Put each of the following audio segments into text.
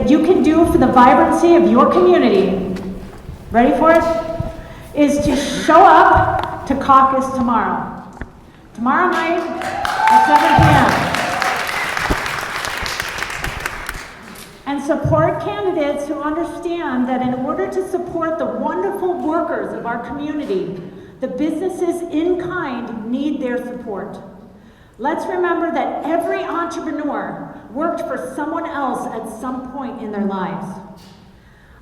that you can do for the vibrancy of your community, ready for it, is to show up to caucus tomorrow. Tomorrow night at 7 p.m. And support candidates who understand that in order to support the wonderful workers of our community, the businesses in kind need their support. Let's remember that every entrepreneur worked for someone else at some point in their lives.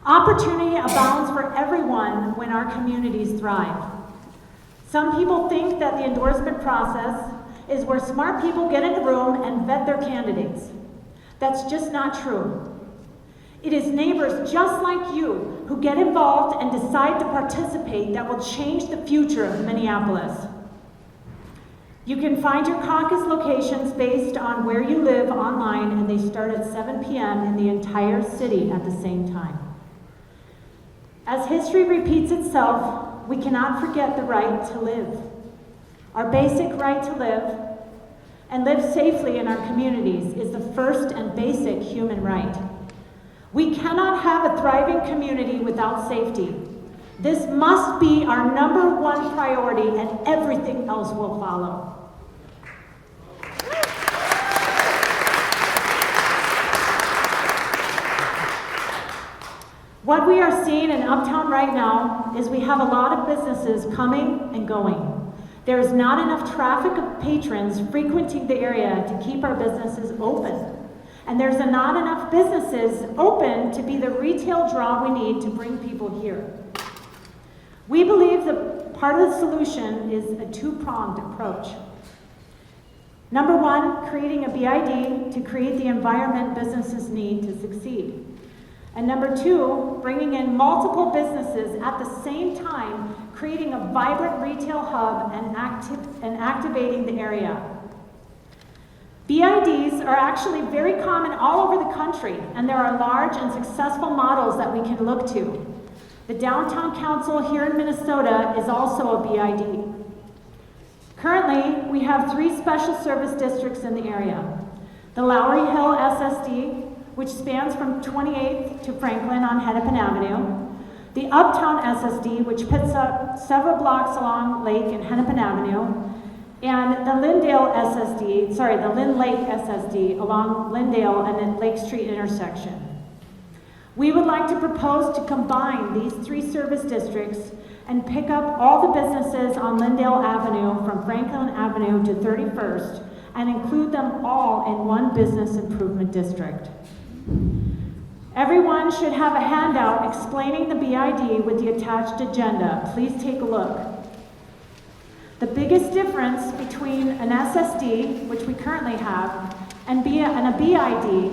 Opportunity abounds for everyone when our communities thrive. Some people think that the endorsement process is where smart people get in a room and vet their candidates. That's just not true. It is neighbors just like you who get involved and decide to participate that will change the future of Minneapolis. You can find your caucus locations based on where you live online, and they start at 7 p.m. in the entire city at the same time. As history repeats itself, we cannot forget the right to live. Our basic right to live and live safely in our communities is the first and basic human right. We cannot have a thriving community without safety. This must be our #1 priority, and everything else will follow. What we are seeing in Uptown right now is we have a lot of businesses coming and going. There is not enough traffic of patrons frequenting the area to keep our businesses open. And there's not enough businesses open to be the retail draw we need to bring people here. We believe that part of the solution is a two-pronged approach. Number one, creating a BID to create the environment businesses need to succeed. And number two, bringing in multiple businesses at the same time, creating a vibrant retail hub and activating the area. BIDs are actually very common all over the country, and there are large and successful models that we can look to. The Downtown Council here in Minnesota is also a BID. Currently, we have 3 special service districts in the area. The Lowry Hill SSD, which spans from 28th to Franklin on Hennepin Avenue. The Uptown SSD, which picks up several blocks along Lake and Hennepin Avenue. And the the Lynn Lake SSD along Lyndale and the Lake Street intersection. We would like to propose to combine these 3 service districts and pick up all the businesses on Lyndale Avenue from Franklin Avenue to 31st and include them all in one business improvement district. Everyone should have a handout explaining the BID with the attached agenda. Please take a look. The biggest difference between an SSD, which we currently have, and a BID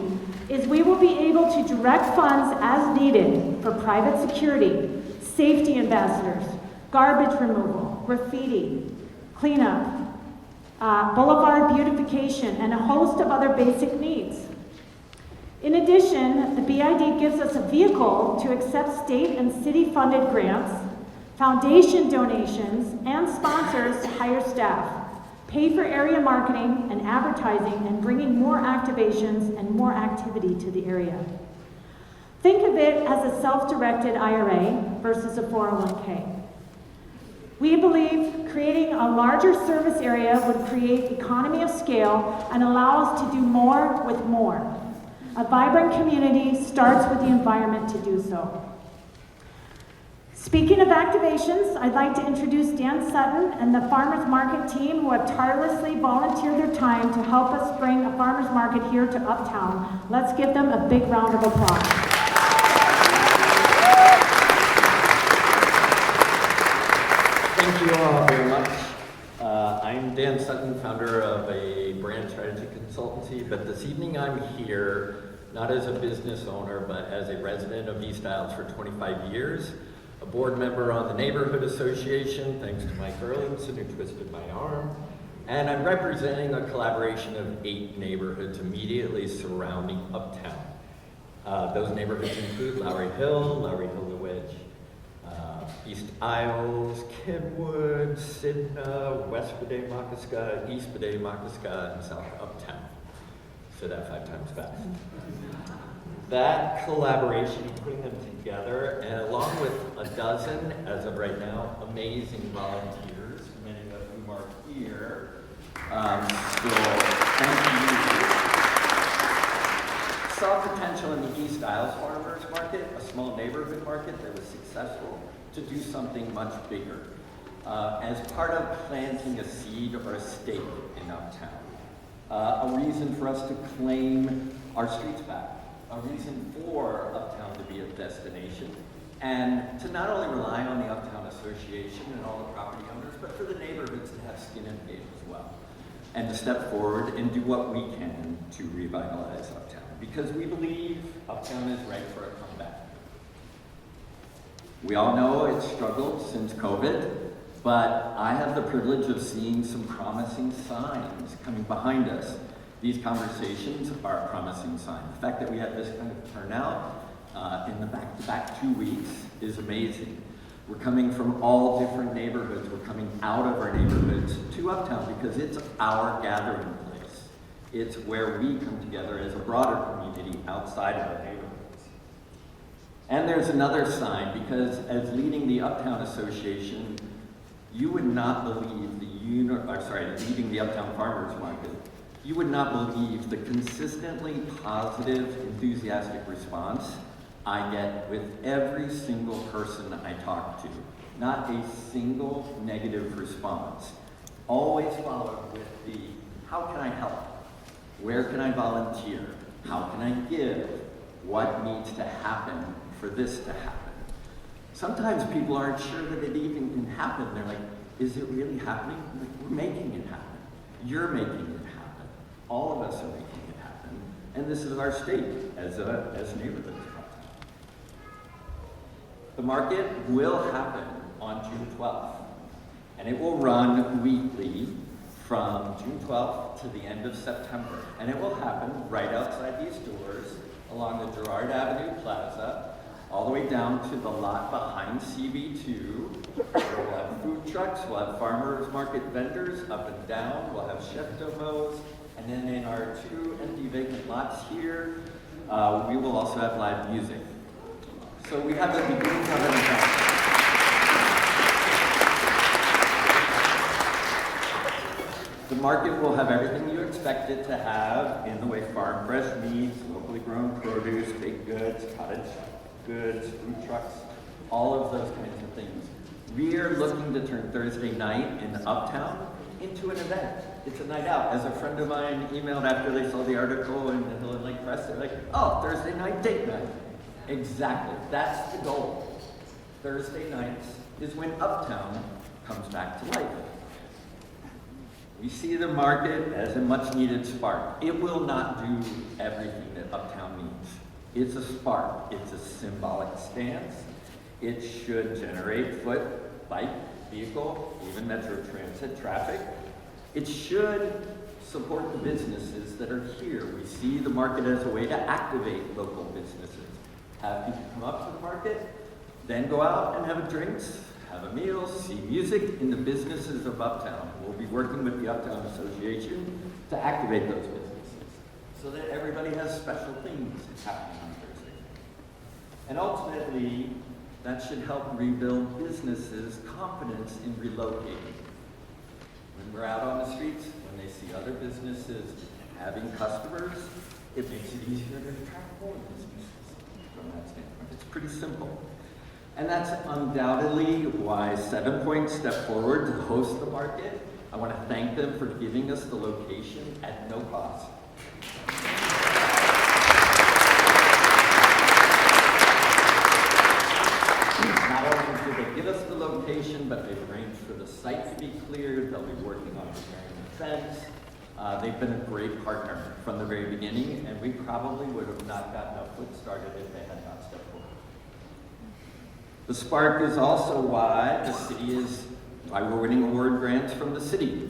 is we will be able to direct funds as needed for private security, safety ambassadors, garbage removal, graffiti, cleanup, boulevard beautification, and a host of other basic needs. In addition, the BID gives us a vehicle to accept state and city-funded grants, foundation donations, and sponsors to hire staff, pay for area marketing and advertising, and bringing more activations and more activity to the area. Think of it as a self-directed IRA versus a 401k. We believe creating a larger service area would create economy of scale and allow us to do more with more. A vibrant community starts with the environment to do so. Speaking of activations, I'd like to introduce Dan Sutton and the Farmers Market team who have tirelessly volunteered their time to help us bring a farmers market here to Uptown. Let's give them a big round of applause. Thank you all very much. I'm Dan Sutton, founder of a brand strategy consultancy, but this evening I'm here not as a business owner, but as a resident of East Isles for 25 years, a board member on the Neighborhood Association, thanks to Mike Erlingson who twisted my arm, and I'm representing a collaboration of 8 neighborhoods immediately surrounding Uptown. Those neighborhoods include Lowry Hill, The Wedge, East Isles, Kenwood, Sidna, West Bedeh-Makaska, East Bedeh-Makaska, and South Uptown. Say that 5 times fast. that collaboration, putting them together, and along with a dozen, as of right now, amazing volunteers, many of whom are here. So thank you. Saw potential in the East Isles Farmers Market, a small neighborhood market that was successful, to do something much bigger. As part of planting a seed or a stake in Uptown. A reason for us to claim our streets back. A reason for Uptown to be a destination. And to not only rely on the Uptown Association and all the property owners, but for the neighborhoods to have skin in the game as well. And to step forward and do what we can to revitalize Uptown. Because we believe Uptown is ready for a comeback. We all know it's struggled since COVID, but I have the privilege of seeing some promising signs coming behind us. These conversations are a promising sign. The fact that we have this kind of turnout in the back-to-back 2 weeks is amazing. We're coming from all different neighborhoods. We're coming out of our neighborhoods to Uptown because it's our gathering place. It's where we come together as a broader community outside of our neighborhoods. And there's another sign, because as leading the Uptown Association, you would not believe leading the Uptown Farmers Market, you would not believe the consistently positive, enthusiastic response I get with every single person I talk to. Not a single negative response. Always followed with the, how can I help? Where can I volunteer? How can I give? What needs to happen for this to happen? Sometimes people aren't sure that it even can happen. They're like, is it really happening? Like, we're making it happen. You're making it happen. All of us are making it happen. And this is our state as neighborhoods. The market will happen on June 12th. And it will run weekly from June 12th to the end of September. And it will happen right outside these doors along the Girard Avenue Plaza, all the way down to the lot behind CB2. We'll have food trucks, we'll have farmers market vendors up and down, we'll have chef domos, and then in our 2 empty vacant lots here, we will also have live music. So we have the beginning of an event. The market will have everything you expect it to have in the way farm fresh meats, locally grown produce, baked goods, cottage goods, food trucks, all of those kinds of things. We are looking to turn Thursday night in Uptown into an event. It's a night out. As a friend of mine emailed after they saw the article in the Hill and Lake Press, they're like, oh, Thursday night date night. Exactly, that's the goal. Thursday nights is when Uptown comes back to life. We see the market as a much needed spark. It will not do everything that Uptown needs. It's a spark, it's a symbolic stance. It should generate foot, bike, vehicle, even metro transit traffic. It should support the businesses that are here. We see the market as a way to activate local businesses. Have people come up to the market, then go out and have a drinks, have a meal, see music in the businesses of Uptown. We'll be working with the Uptown Association to activate those businesses so that everybody has special things happening on Thursday. And ultimately, that should help rebuild businesses' confidence in relocating. When we're out on the streets, when they see other businesses having customers, it makes it easier to attract more businesses from that standpoint. It's pretty simple. And that's undoubtedly why 7 Point stepped forward to host the market. I want to thank them for giving us the location at no cost. Not only did they give us the location, but they've arranged for the site to be cleared. They'll be working on preparing the fence. They've been a great partner from the very beginning, and we probably would have not gotten our foot started if they had not stepped forward. The spark is also why we're winning award grants from the city.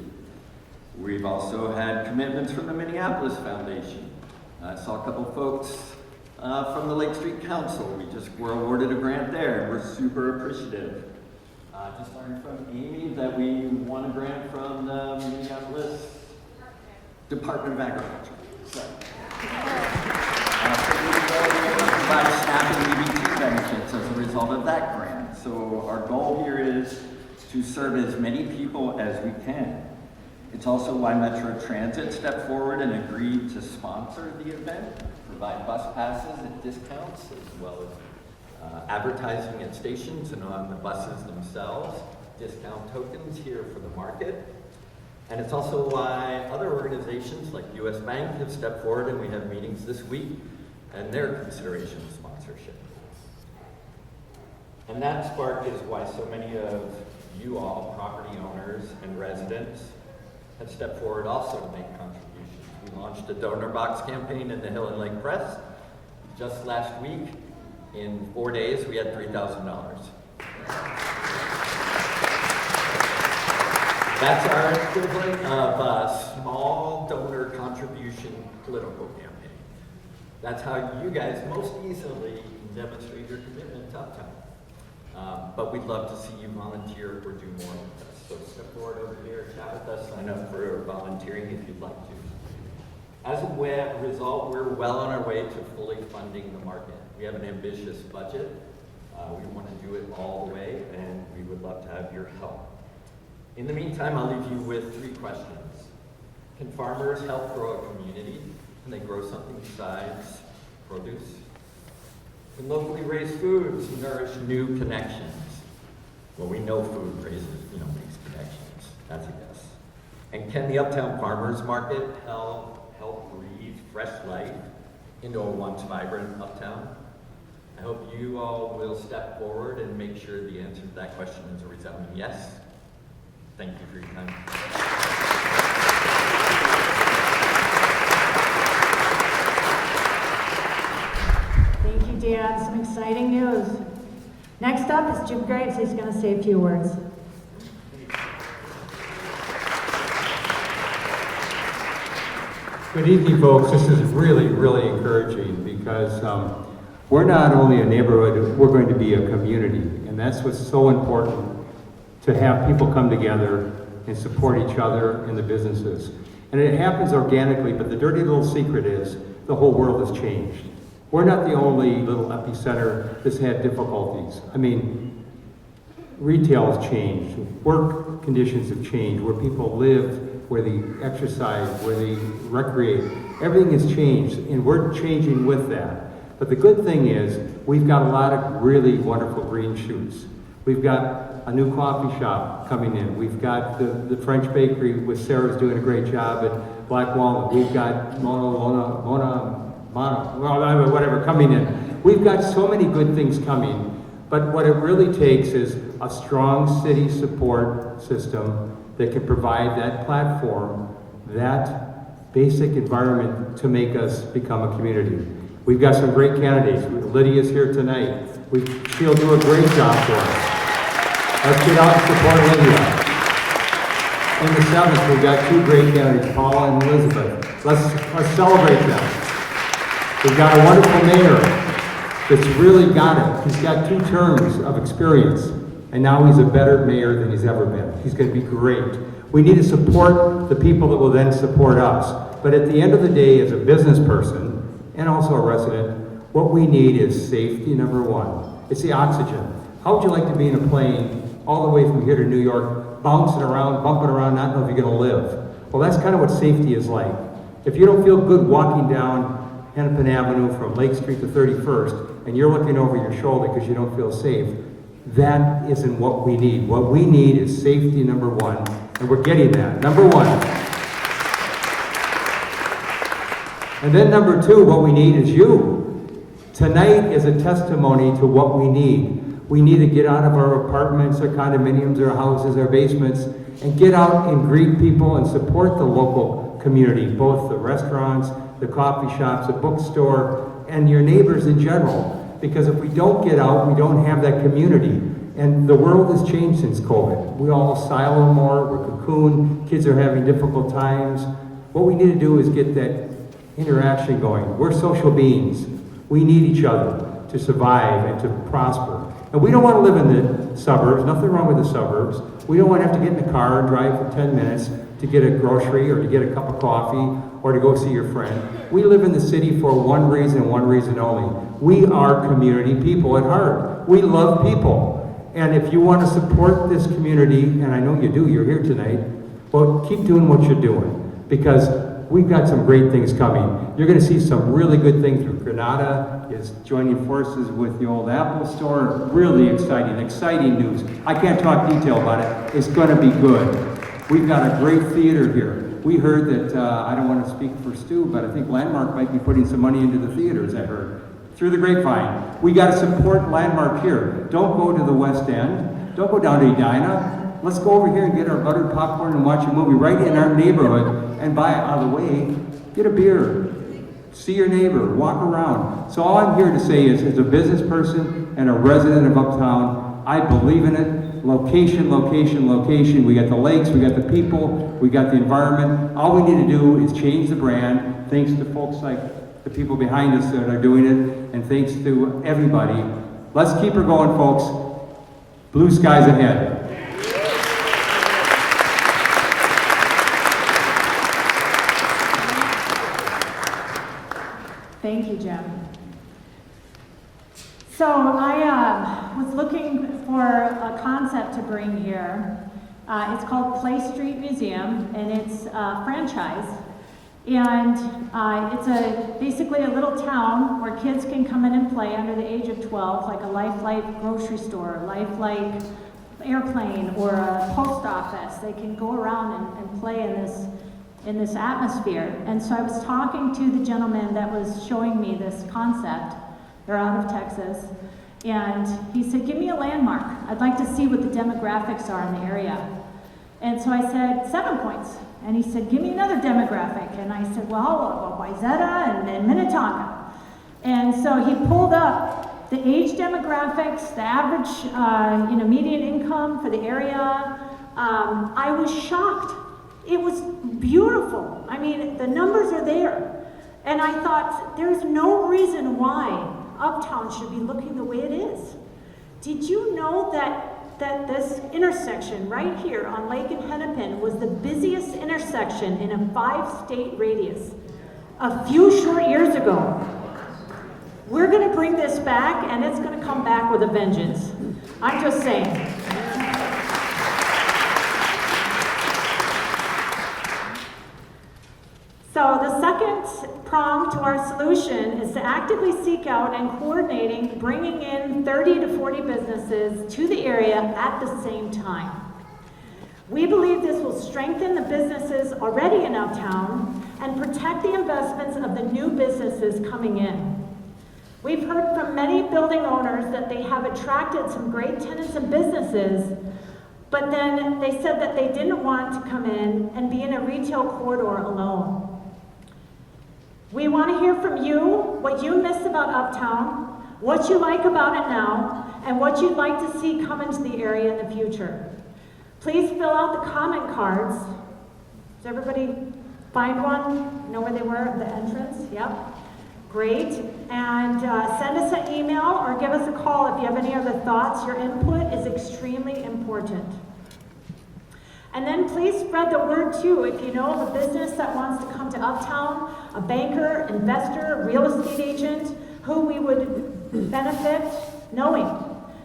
We've also had commitments from the Minneapolis Foundation. I saw a couple folks from the Lake Street Council. We just were awarded a grant there, and we're super appreciative. Just learned from Amy that we won a grant from the Minneapolis Department of Agriculture. So, So our goal here is to serve as many people as we can. It's also why Metro Transit stepped forward and agreed to sponsor the event, provide bus passes at discounts, as well as advertising at stations and on the buses themselves, discount tokens here for the market. And it's also why other organizations like US Bank have stepped forward, and we have meetings this week and their consideration of sponsorship. And that spark is why so many of you all, property owners and residents, have stepped forward also to make contributions. We launched a donor box campaign in the Hill and Lake Press just last week. In 4 days, we had $3,000. That's our equivalent of a small donor contribution political campaign. That's how you guys most easily demonstrate your commitment to Uptown. But we'd love to see you volunteer or do more with us. So step forward over here, chat with us, sign up for volunteering if you'd like to. As a result, we're well on our way to fully funding the market. We have an ambitious budget. We want to do it all the way, and we would love to have your help. In the meantime, I'll leave you with 3 questions. Can farmers help grow a community? Can they grow something besides produce? Can locally raised foods nourish new connections? Well, we know food raises, makes connections. That's a guess. And can the Uptown Farmers Market help breathe fresh life into a once vibrant Uptown? I hope you all will step forward and make sure the answer to that question is a resounding yes. Thank you for your time. Thank you, Dan. Some exciting news. Next up is Jim Graves. He's going to say a few words. Good evening, folks. This is really, really encouraging because we're not only a neighborhood, we're going to be a community. And that's what's so important, to have people come together and support each other in the businesses. And it happens organically, but the dirty little secret is the whole world has changed. We're not the only little epicenter that's had difficulties. I mean, retail has changed, work conditions have changed, where people live, where they exercise, where they recreate. Everything has changed, and we're changing with that. But the good thing is, we've got a lot of really wonderful green shoots. We've got a new coffee shop coming in. We've got the French bakery with Sarah's doing a great job at Black Walnut. We've got whatever coming in. We've got so many good things coming, but what it really takes is a strong city support system that can provide that platform, that basic environment to make us become a community. We've got some great candidates. Lydia's here tonight. She'll do a great job for us. Let's get out and support Lydia. In the 7th, we've got 2 great candidates, Paula and Elizabeth. Let's celebrate them. We've got a wonderful mayor that's really got it. He's got 2 terms of experience, and now he's a better mayor than he's ever been. He's going to be great. We need to support the people that will then support us. But at the end of the day, as a business person, and also a resident, what we need is safety, number 1. It's the oxygen. How would you like to be in a plane all the way from here to New York, bouncing around, bumping around, not know if you're going to live? Well, that's kind of what safety is like. If you don't feel good walking down Hennepin Avenue from Lake Street to 31st, and you're looking over your shoulder because you don't feel safe, that isn't what we need. What we need is safety, number 1, and we're getting that, number 1. And then number 2, what we need is you. Tonight is a testimony to what we need. We need to get out of our apartments, our condominiums, our houses, our basements, and get out and greet people and support the local community, both the restaurants, the coffee shops, the bookstore, and your neighbors in general. Because if we don't get out, we don't have that community. And the world has changed since COVID. We all silo more, we're cocoon, kids are having difficult times. What we need to do is get that interaction going. We're social beings. We need each other to survive and to prosper. And we don't want to live in the suburbs, nothing wrong with the suburbs. We don't want to have to get in the car and drive for 10 minutes to get a grocery or to get a cup of coffee or to go see your friend. We live in the city for one reason only. We are community people at heart. We love people. And if you want to support this community, and I know you do, you're here tonight, well, keep doing what you're doing, because we've got some great things coming. You're going to see some really good things through Granada is joining forces with the old Apple store. Really exciting news. I can't talk detail about it. It's going to be good. We've got a great theater here. We heard that, I don't want to speak for Stu, but I think Landmark might be putting some money into the theaters, I heard. Through the grapevine. We got to support Landmark here. Don't go to the West End. Don't go down to Edina. Let's go over here and get our buttered popcorn and watch a movie right in our neighborhood. And by out of the way, get a beer. See your neighbor. Walk around. So all I'm here to say is, as a business person and a resident of Uptown, I believe in it. Location, location, location. We got the lakes, we got the people, we got the environment. All we need to do is change the brand, thanks to folks like the people behind us that are doing it, and thanks to everybody. Let's keep her going, folks. Blue skies ahead. Thank you, Jim. So I was looking for a concept to bring here. It's called Play Street Museum, and it's a franchise. And it's basically a little town where kids can come in and play under the age of 12, like a Lifelike grocery store, Lifelike airplane, or a post office. They can go around and play in this atmosphere. And so I was talking to the gentleman that was showing me this concept. They're out of Texas. And he said, give me a landmark. I'd like to see what the demographics are in the area. And so I said, 7 points. And he said, give me another demographic. And I said, well, Wayzata and Minnetonka. And so he pulled up the age demographics, the average median income for the area. I was shocked. It was beautiful. I mean, the numbers are there. And I thought, there's no reason why Uptown should be looking the way it is. Did you know that this intersection right here on Lake and Hennepin was the busiest intersection in a 5-state radius a few short years ago? We're going to bring this back, and it's going to come back with a vengeance. I'm just saying. So the second prong to our solution is to actively seek out and coordinating bringing in 30 to 40 businesses to the area at the same time. We believe this will strengthen the businesses already in Uptown and protect the investments of the new businesses coming in. We've heard from many building owners that they have attracted some great tenants and businesses, but then they said that they didn't want to come in and be in a retail corridor alone. We want to hear from you what you miss about Uptown, what you like about it now, and what you'd like to see come into the area in the future. Please fill out the comment cards. Does everybody find one? Know where they were at the entrance? Yep. Great. And send us an email or give us a call if you have any other thoughts. Your input is extremely important. And then please spread the word too. If you know of a business that wants to come to Uptown, a banker, investor, real estate agent, who we would benefit knowing,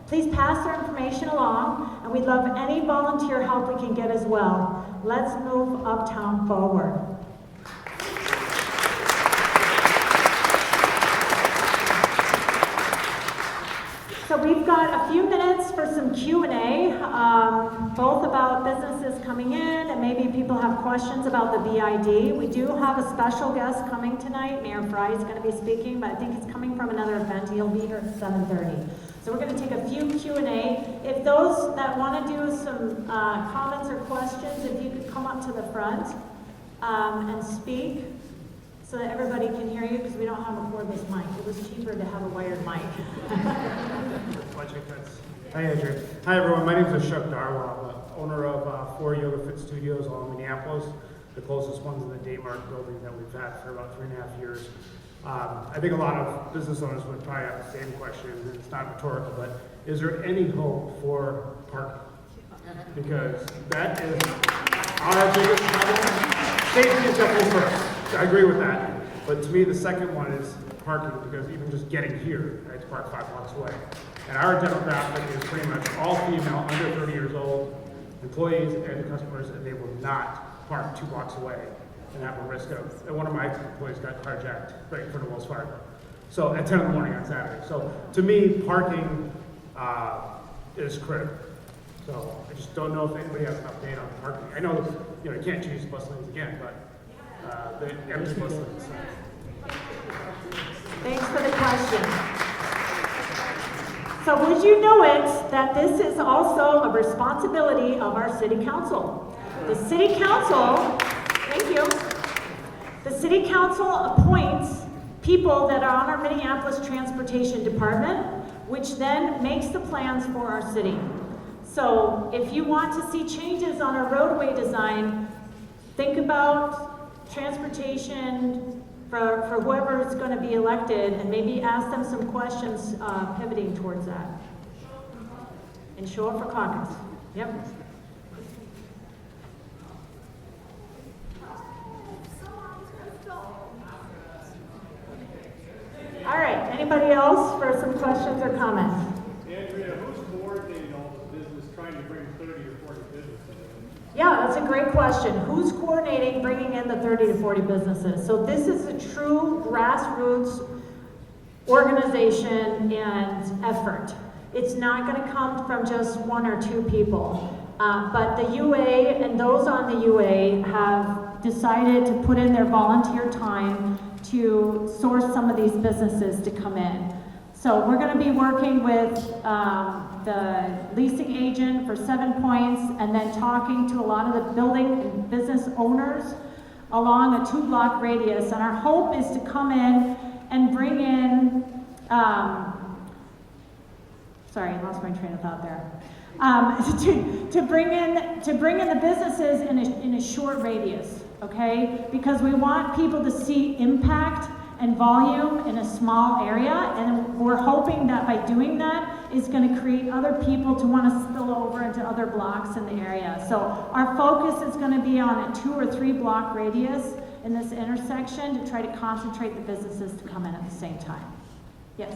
please pass their information along, and we'd love any volunteer help we can get as well. Let's move Uptown forward. So we've got a few minutes for some Q&A, both about businesses coming in, and maybe people have questions about the BID. We do have a special guest coming tonight. Mayor Fry is going to be speaking, but I think he's coming from another event. He'll be here at 7:30. So we're going to take a few Q&A. If those that want to do some comments or questions, if you could come up to the front and speak, so that everybody can hear you, because we don't have a cordless mic. It was cheaper to have a wired mic. Hi, Andrew. Hi, everyone. My name is Ashok Darwal, owner of 4 Yoga Fit Studios along Minneapolis, the closest ones in the Daymark building that we've had for about 3.5 years. I think a lot of business owners would probably have the same question, and it's not rhetorical, but is there any hope for parking? Because that is our biggest problem. Safety is definitely first. I agree with that. But to me, the second one is parking, because even just getting here, I have to park 5 blocks away. And our demographic is pretty much all female, under 30 years old, employees and customers, and they will not park 2 blocks away and have a risk of, and one of my employees got carjacked right in front of Wells Fargo. So at 10 in the morning on Saturday. So to me, parking is critical. So I just don't know if anybody has an update on parking. I know, you can't choose bus lanes again, but the empty bus lanes. Thanks for the question. So would you know it that this is also a responsibility of our city council? The city council, thank you. The city council appoints people that are on our Minneapolis Transportation Department, which then makes the plans for our city. So if you want to see changes on our roadway design, think about transportation for whoever is going to be elected, and maybe ask them some questions pivoting towards that. And show up for caucus. Yep. All right, anybody else for some questions or comments? Andrea, who's coordinating all this business, trying to bring 30 or 40 businesses in? Yeah, that's a great question. Who's coordinating bringing in the 30 to 40 businesses? So this is a true grassroots organization and effort. It's not going to come from just 1 or 2 people. But the UA and those on the UA have decided to put in their volunteer time to source some of these businesses to come in. So we're going to be working with the leasing agent for 7 Points, and then talking to a lot of the building and business owners along a 2-block radius. And our hope is to come in and bring in, sorry, I lost my train of thought there. To bring in the businesses in a short radius, okay? Because we want people to see impact and volume in a small area, and we're hoping that by doing that is going to create other people to want to spill over into other blocks in the area. So our focus is going to be on a 2 or 3 block radius in this intersection to try to concentrate the businesses to come in at the same time. Yes?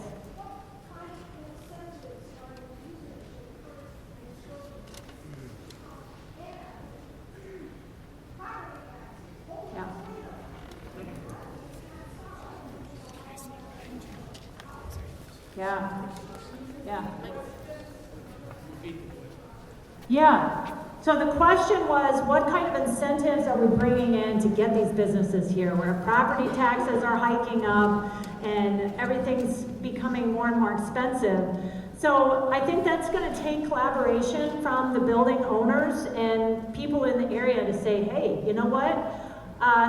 Yeah. Yeah. Yeah. So the question was, what kind of incentives are we bringing in to get these businesses here, where property taxes are hiking up and everything's becoming more and more expensive? So I think that's going to take collaboration from the building owners and people in the area to say, hey, you know what?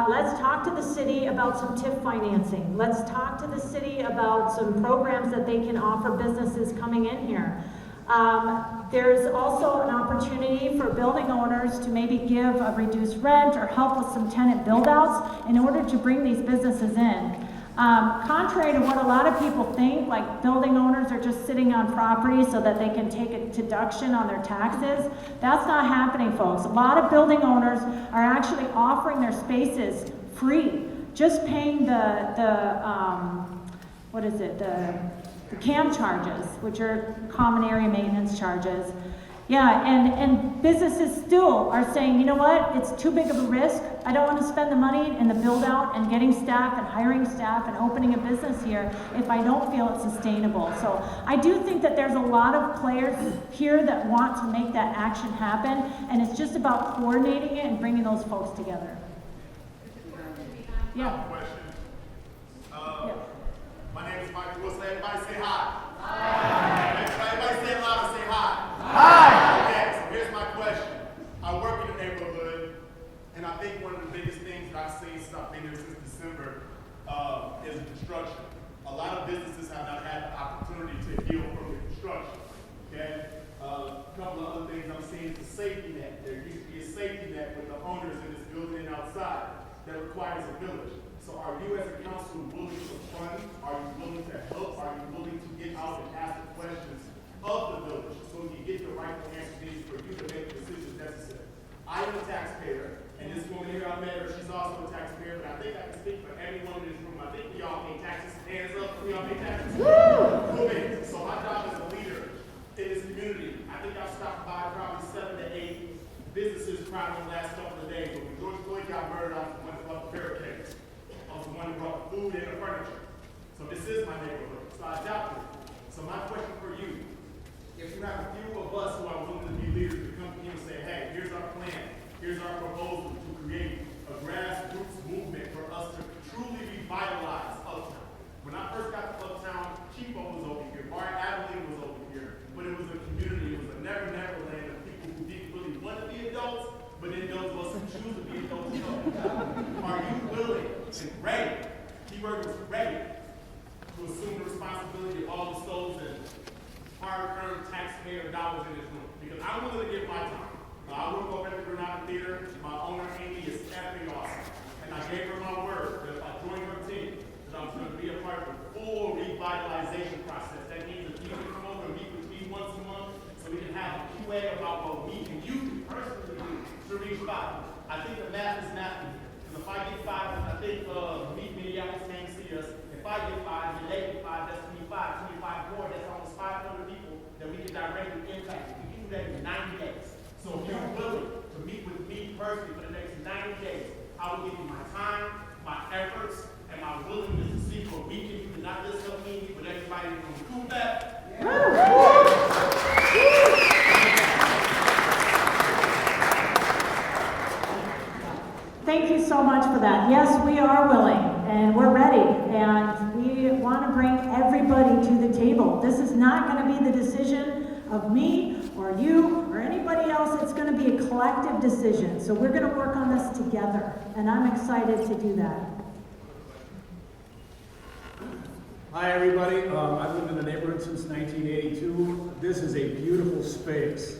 Let's talk to the city about some TIF financing. Let's talk to the city about some programs that they can offer businesses coming in here. There's also an opportunity for building owners to maybe give a reduced rent or help with some tenant build-outs in order to bring these businesses in. Contrary to what a lot of people think, like building owners are just sitting on property so that they can take a deduction on their taxes, that's not happening, folks. A lot of building owners are actually offering their spaces free, just paying the CAM charges, which are common area maintenance charges. Yeah, and businesses still are saying, you know what, it's too big of a risk. I don't want to spend the money in the build out and getting staff and hiring staff and opening a business here if I don't feel it's sustainable. So I do think that there's a lot of players here that want to make that action happen, and it's just about coordinating it and bringing those folks together. Yeah. Question. Yeah. My name is Michael Wilson. Everybody say hi. Hi. Everybody say it loud and say hi. Hi. Okay, so here's my question. I work in the neighborhood, and I think one of the biggest things that I've seen since I've been here since December is construction. A lot of businesses have not had the opportunity to heal from the construction. Okay? A couple of other things I'm seeing is the safety net. There used to be a safety net with the owners in this building and outside that requires a village. So are you as a council willing to fund? Are you willing to help? Are you willing to get out and ask the questions of the village so we can get the right answers for you to make the decisions necessary? I am a taxpayer, and this woman here, I met her, she's also a taxpayer, but I think I can speak for everyone in this room. and ready, keyword was ready, to assume the responsibility of all the souls and hard-earned taxpayer dollars in this room. Because I'm willing to give my time. I work over at the Granada Theater. My owner, Amy, is effing awesome. And I gave her my word that if I join her team, that I was going to be a part of the full revitalization process. That means that you can come over and meet with me once a month so we can have a QA about what we and you can personally do to reach 5. I think the math is mathing. Because if I get 5, I think Meet Minneapolis came see us. If I get 5 and they get 5, that's 25. 25 more, that's almost 500 people that we can directly impact. We can do that in 90 days. So if you're willing to meet with me personally for the next 90 days, I will give you my time, my efforts, and my willingness to see what we can do to not just help me, but everybody in the room. Cool that? Thank you so much for that. Yes, we are willing and we're ready and we want to bring everybody to the table. This is not going to be the decision of me or you or anybody else. It's going to be a collective decision. So we're going to work on this together and I'm excited to do that. Hi everybody, I've lived in the neighborhood since 1982. This is a beautiful space.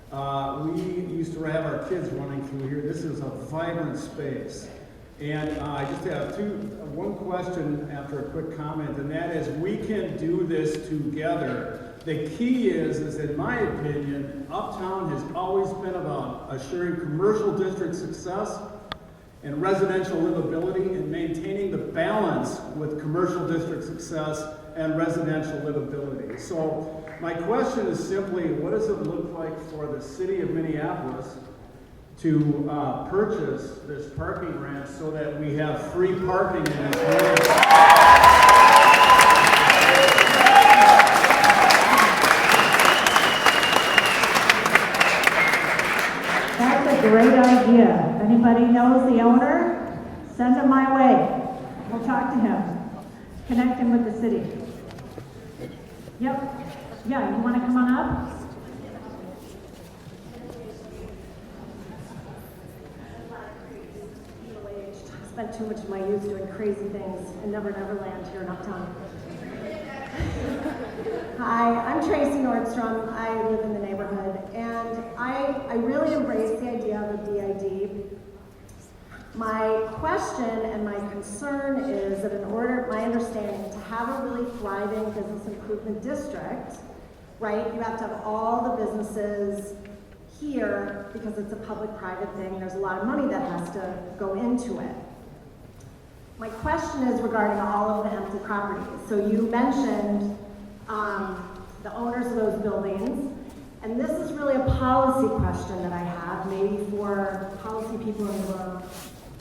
We used to have our kids running through here. This is a vibrant space. And I just have one question after a quick comment, and that is we can do this together. The key is in my opinion, Uptown has always been about assuring commercial district success and residential livability and maintaining the balance with commercial district success and residential livability. So my question is simply, what does it look like for the city of Minneapolis to purchase this parking ramp so that we have free parking in this area? Great idea. If anybody knows the owner, send him my way. We'll talk to him. Connect him with the city. Yep. Yeah, you want to come on up? I spent too much of my youth doing crazy things in Never Land here in Uptown. Hi, I'm Tracy Nordstrom. I live in the neighborhood, and I really embrace the idea of a BID. My question and my concern is that in order, my understanding, to have a really thriving business improvement district, right, you have to have all the businesses here because it's a public-private thing. There's a lot of money that has to go into it. My question is regarding all of the empty properties. So you mentioned the owners of those buildings, and this is really a policy question that I have, maybe for policy people in the room.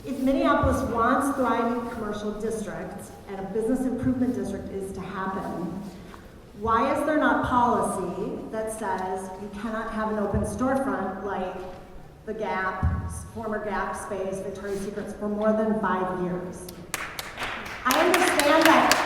If Minneapolis wants thriving commercial districts and a business improvement district is to happen, why is there not policy that says you cannot have an open storefront like the Gap, former Gap space, Victoria's Secrets, for more than 5 years? I understand that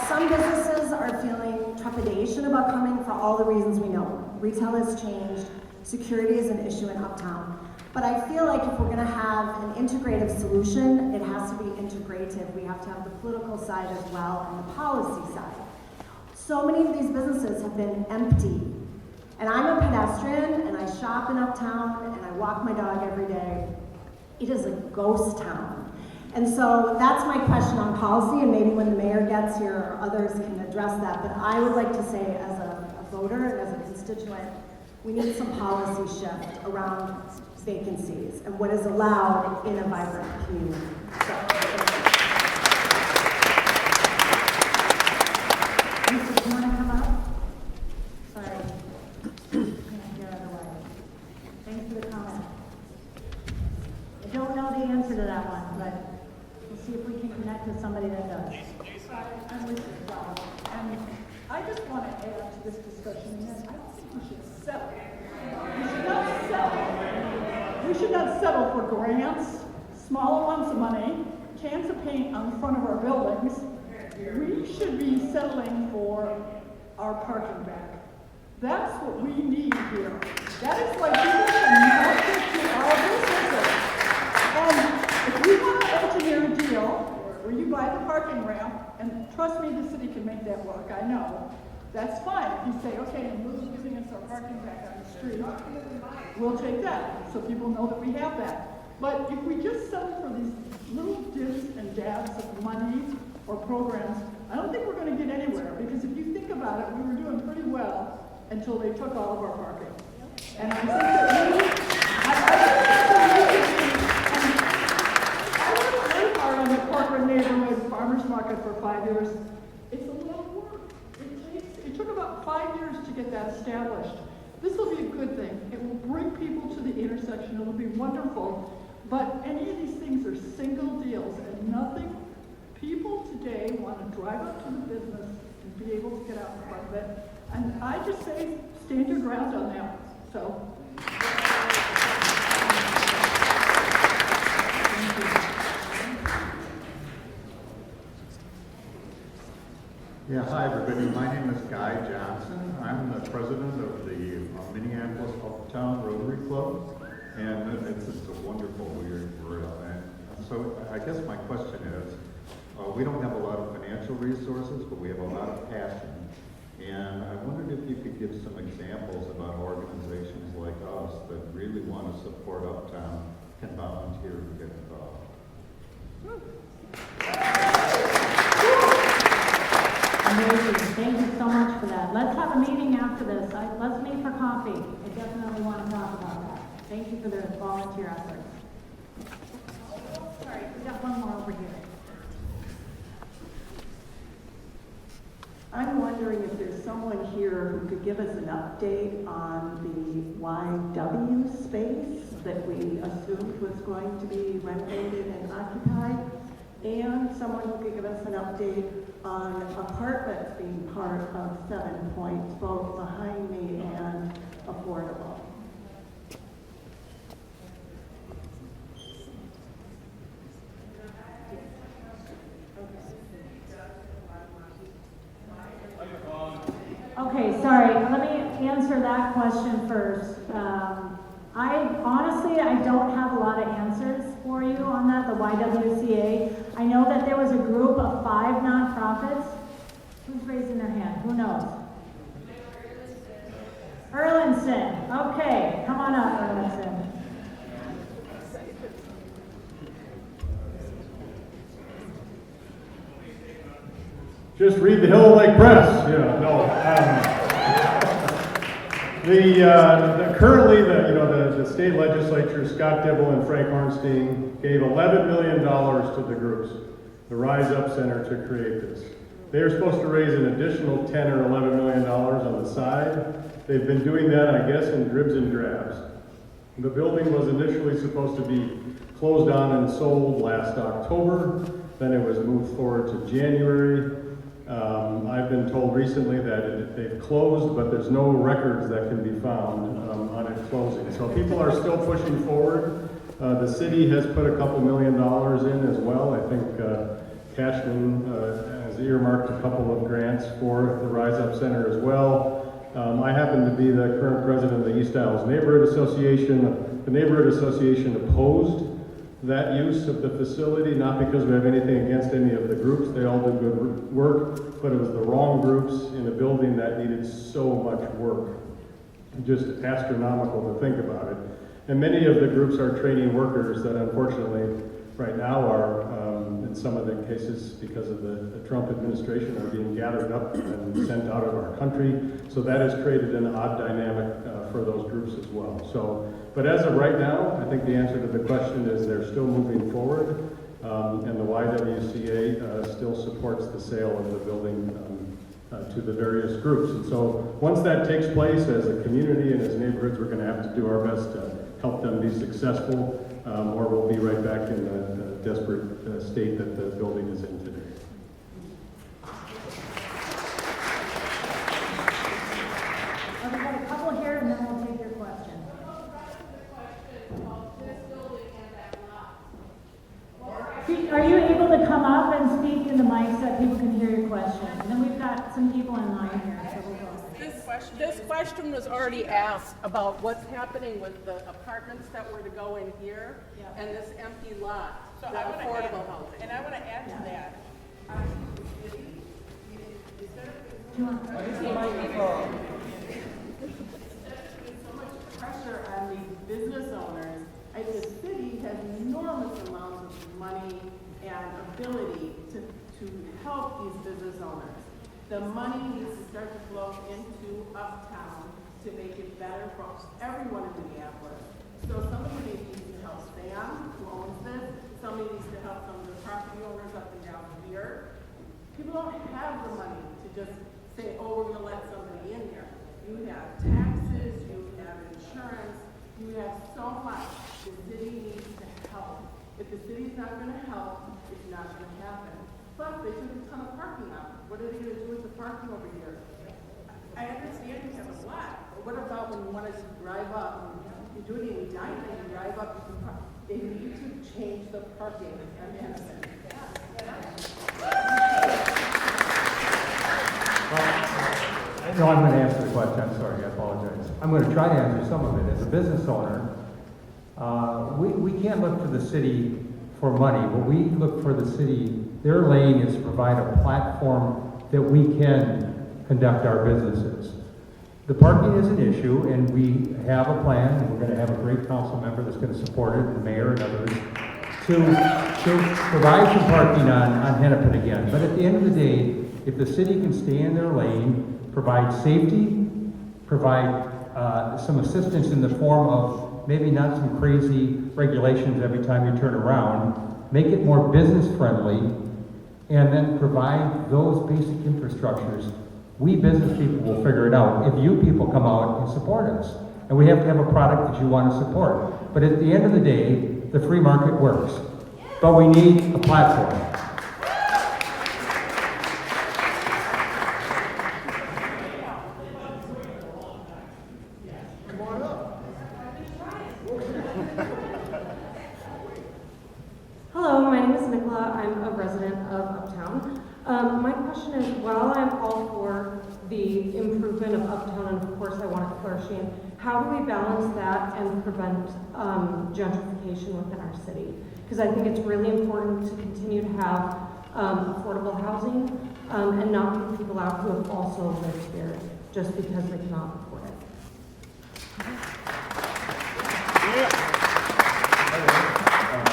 some businesses are feeling trepidation about coming for all the reasons we know. Retail has changed, security is an issue in Uptown. But I feel like if we're going to have an integrative solution, it has to be integrative. We have to have the political side as well and the policy side. So many of these businesses have been empty. And I'm a pedestrian, and I shop in Uptown, and I walk my dog every day. It is a ghost town. And so that's my question on policy, and maybe when the mayor gets here, others can address that. But I would like to say, as a voter and as a constituent, we need some policy shift around vacancies and what is allowed in a vibrant community. Lisa, do you want to come up? Sorry. Can't hear otherwise. Thanks for the comment. I don't know the answer to that one, but we'll see if we can connect with somebody that does. I'm with you, Rob. And I just want to add to this discussion that I don't think we should settle. We should not settle. We should not settle for grants, smaller amounts of money, cans of paint on the front of our buildings. We should be settling for our parking back. That's what we need here. That is why people can market to our businesses. And if we want to parking ramp, and trust me, the city can make that work, I know. That's fine. If you say, okay, in lieu of giving us our parking back on the street, we'll take that, so people know that we have that. But if we just settle for these little dips and dabs of money or programs, I don't think we're gonna get anywhere, because if you think about it, we were doing pretty well until they took all of our parking. And I think that I worked really hard on the corporate neighborhood farmers market for 5 years. It's a lot of work. It took about 5 years to get that established. This will be a good thing. It will bring people to the intersection. It'll be wonderful. But any of these things are single deals, and nothing. People today want to drive up to the business and be able to get out in front of it. And I just say, stand your ground on that. So. Yeah, hi everybody. My name is Guy Johnson. I'm the president of the Minneapolis Uptown Rotary Club, and it's just a wonderful weird world. And so I guess my question is, we don't have a lot of financial resources, but we have a lot of passion. And I wondered if you could give some examples about organizations like us that really want to support Uptown, can volunteer and get involved. Amazing. Thank you so much for that. Let's have a meeting after this. Let's meet for coffee. I definitely want to talk about that. Thank you for the volunteer efforts. Sorry, we got one more over here. I'm wondering if there's someone here who could give us an update on the YW space that we assumed was going to be renovated and occupied, and someone who could give us an update on apartments being part of 7 Points, both behind me and affordable. Okay, sorry, let me answer that question first. I don't have a lot of answers for you on that, the YWCA. I know that there was a group of 5 nonprofits. Who's raising their hand? Who knows? Erlinson. Okay, come on up, Erlinson. Just read the Hill Lake Press. Yeah, no. Currently, the state legislature, Scott Dibble and Frank Hornstein, gave $11 million to the groups, the Rise Up Center, to create this. They are supposed to raise an additional $10 or $11 million on the side. They've been doing that, I guess, in dribs and drabs. The building was initially supposed to be closed on and sold last October. Then it was moved forward to January. I've been told recently that they've closed, but there's no records that can be found on it closing. So people are still pushing forward. The city has put a couple $1 million in as well. I think Cashman has earmarked a couple of grants for the Rise Up Center as well. I happen to be the current president of the East Isles Neighborhood Association. The Neighborhood Association opposed that use of the facility, not because we have anything against any of the groups. They all do good work, but it was the wrong groups in a building that needed so much work. Just astronomical to think about it. And many of the groups are training workers that unfortunately right now are, in some of the cases because of the Trump administration, are being gathered up and sent out of our country. So that has created an odd dynamic for those groups as well. So, but as of right now, I think the answer to the question is they're still moving forward, and the YWCA still supports the sale of the building to the various groups. And so once that takes place, as a community and as neighborhoods, we're going to have to do our best to help them be successful, or we'll be right back in the desperate state that the building is in today. I've got a couple here, and then we'll take your question. Are you able to come up and speak in the mic so that people can hear your question? And then we've got some people in line here, so we'll go. This question was already asked about what's happening with the apartments that were to go in here and this empty lot, the affordable housing. And I want to add to that. So much pressure on these business owners. The city has enormous amounts of money and ability to help these business owners. The money needs to start to flow into Uptown to make it better for everyone in Minneapolis. So somebody needs to help Sam, who owns this. Somebody needs to help some of the property owners up and down here. People don't have the money to just say, oh, we're gonna let somebody in there. You have taxes, you have insurance, you have so much. The city needs to help. If the city's not gonna help, it's not gonna happen. Plus, they took a ton of parking out. What are they gonna do with the parking over here? I understand you have a lot, but what about when you wanted to drive up, you do it in Edina, you drive up, you can park. They need to change the parking on Madison. No, I'm going to answer the question. I'm sorry, I apologize. I'm going to try to answer some of it. As a business owner, we can't look to the city for money. What we look for the city, their lane is to provide a platform that we can conduct our businesses. The parking is an issue, and we have a plan, and we're going to have a great council member that's going to support it, the mayor and others, to provide some parking on Hennepin again. But at the end of the day, if the city can stay in their lane, provide safety, provide some assistance in the form of maybe not some crazy regulations every time you turn around, make it more business friendly, and then provide those basic infrastructures, we business people will figure it out if you people come out and support us. And we have to have a product that you want to support. But at the end of the day, the free market works. But we need a platform. Hello, my name is Nicola. I'm a resident of Uptown. My question is, while I'm all for the improvement of Uptown, and of course I want it flourishing, how do we balance that and prevent gentrification within our city? Because I think it's really important to continue to have affordable housing and not put people out who have also lived here just because they cannot afford it.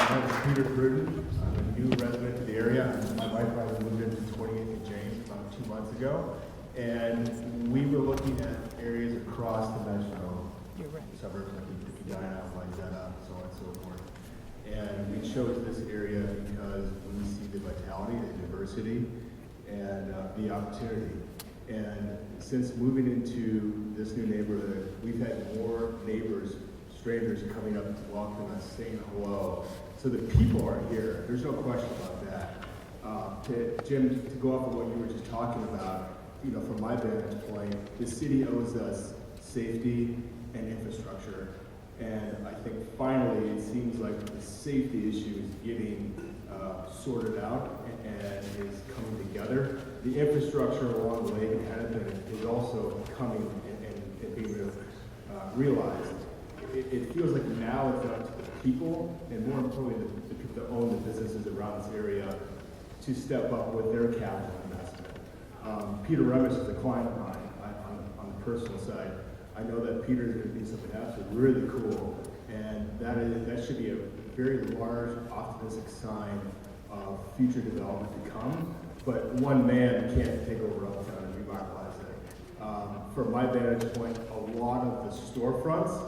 My name is Peter Gruden. I'm a new resident of the area. My wife and I moved into 28th and James about 2 months ago. And we were looking at areas across the metro suburbs like Edina, Wayzata, so on and so forth. And we chose this area because we see the vitality, the diversity, and the opportunity. And since moving into this new neighborhood, we've had more neighbors, strangers coming up, walking us, saying hello. So the people are here. There's no question about that. Jim, to go off of what you were just talking about, you know, from my vantage point, the city owes us safety and infrastructure. And I think finally it seems like the safety issue is getting sorted out and is coming together. The infrastructure along the lake in Hennepin is also coming and being realized. It feels like now it's up to the people, and more importantly, the people that own the businesses around this area to step up with their capital investment. Peter Remis is a client of mine on the personal side. I know that Peter's going to do something absolutely really cool, and that should be a very large, optimistic sign of future development to come. But one man can't take over Uptown and revitalize it. From my vantage point, a lot of the storefronts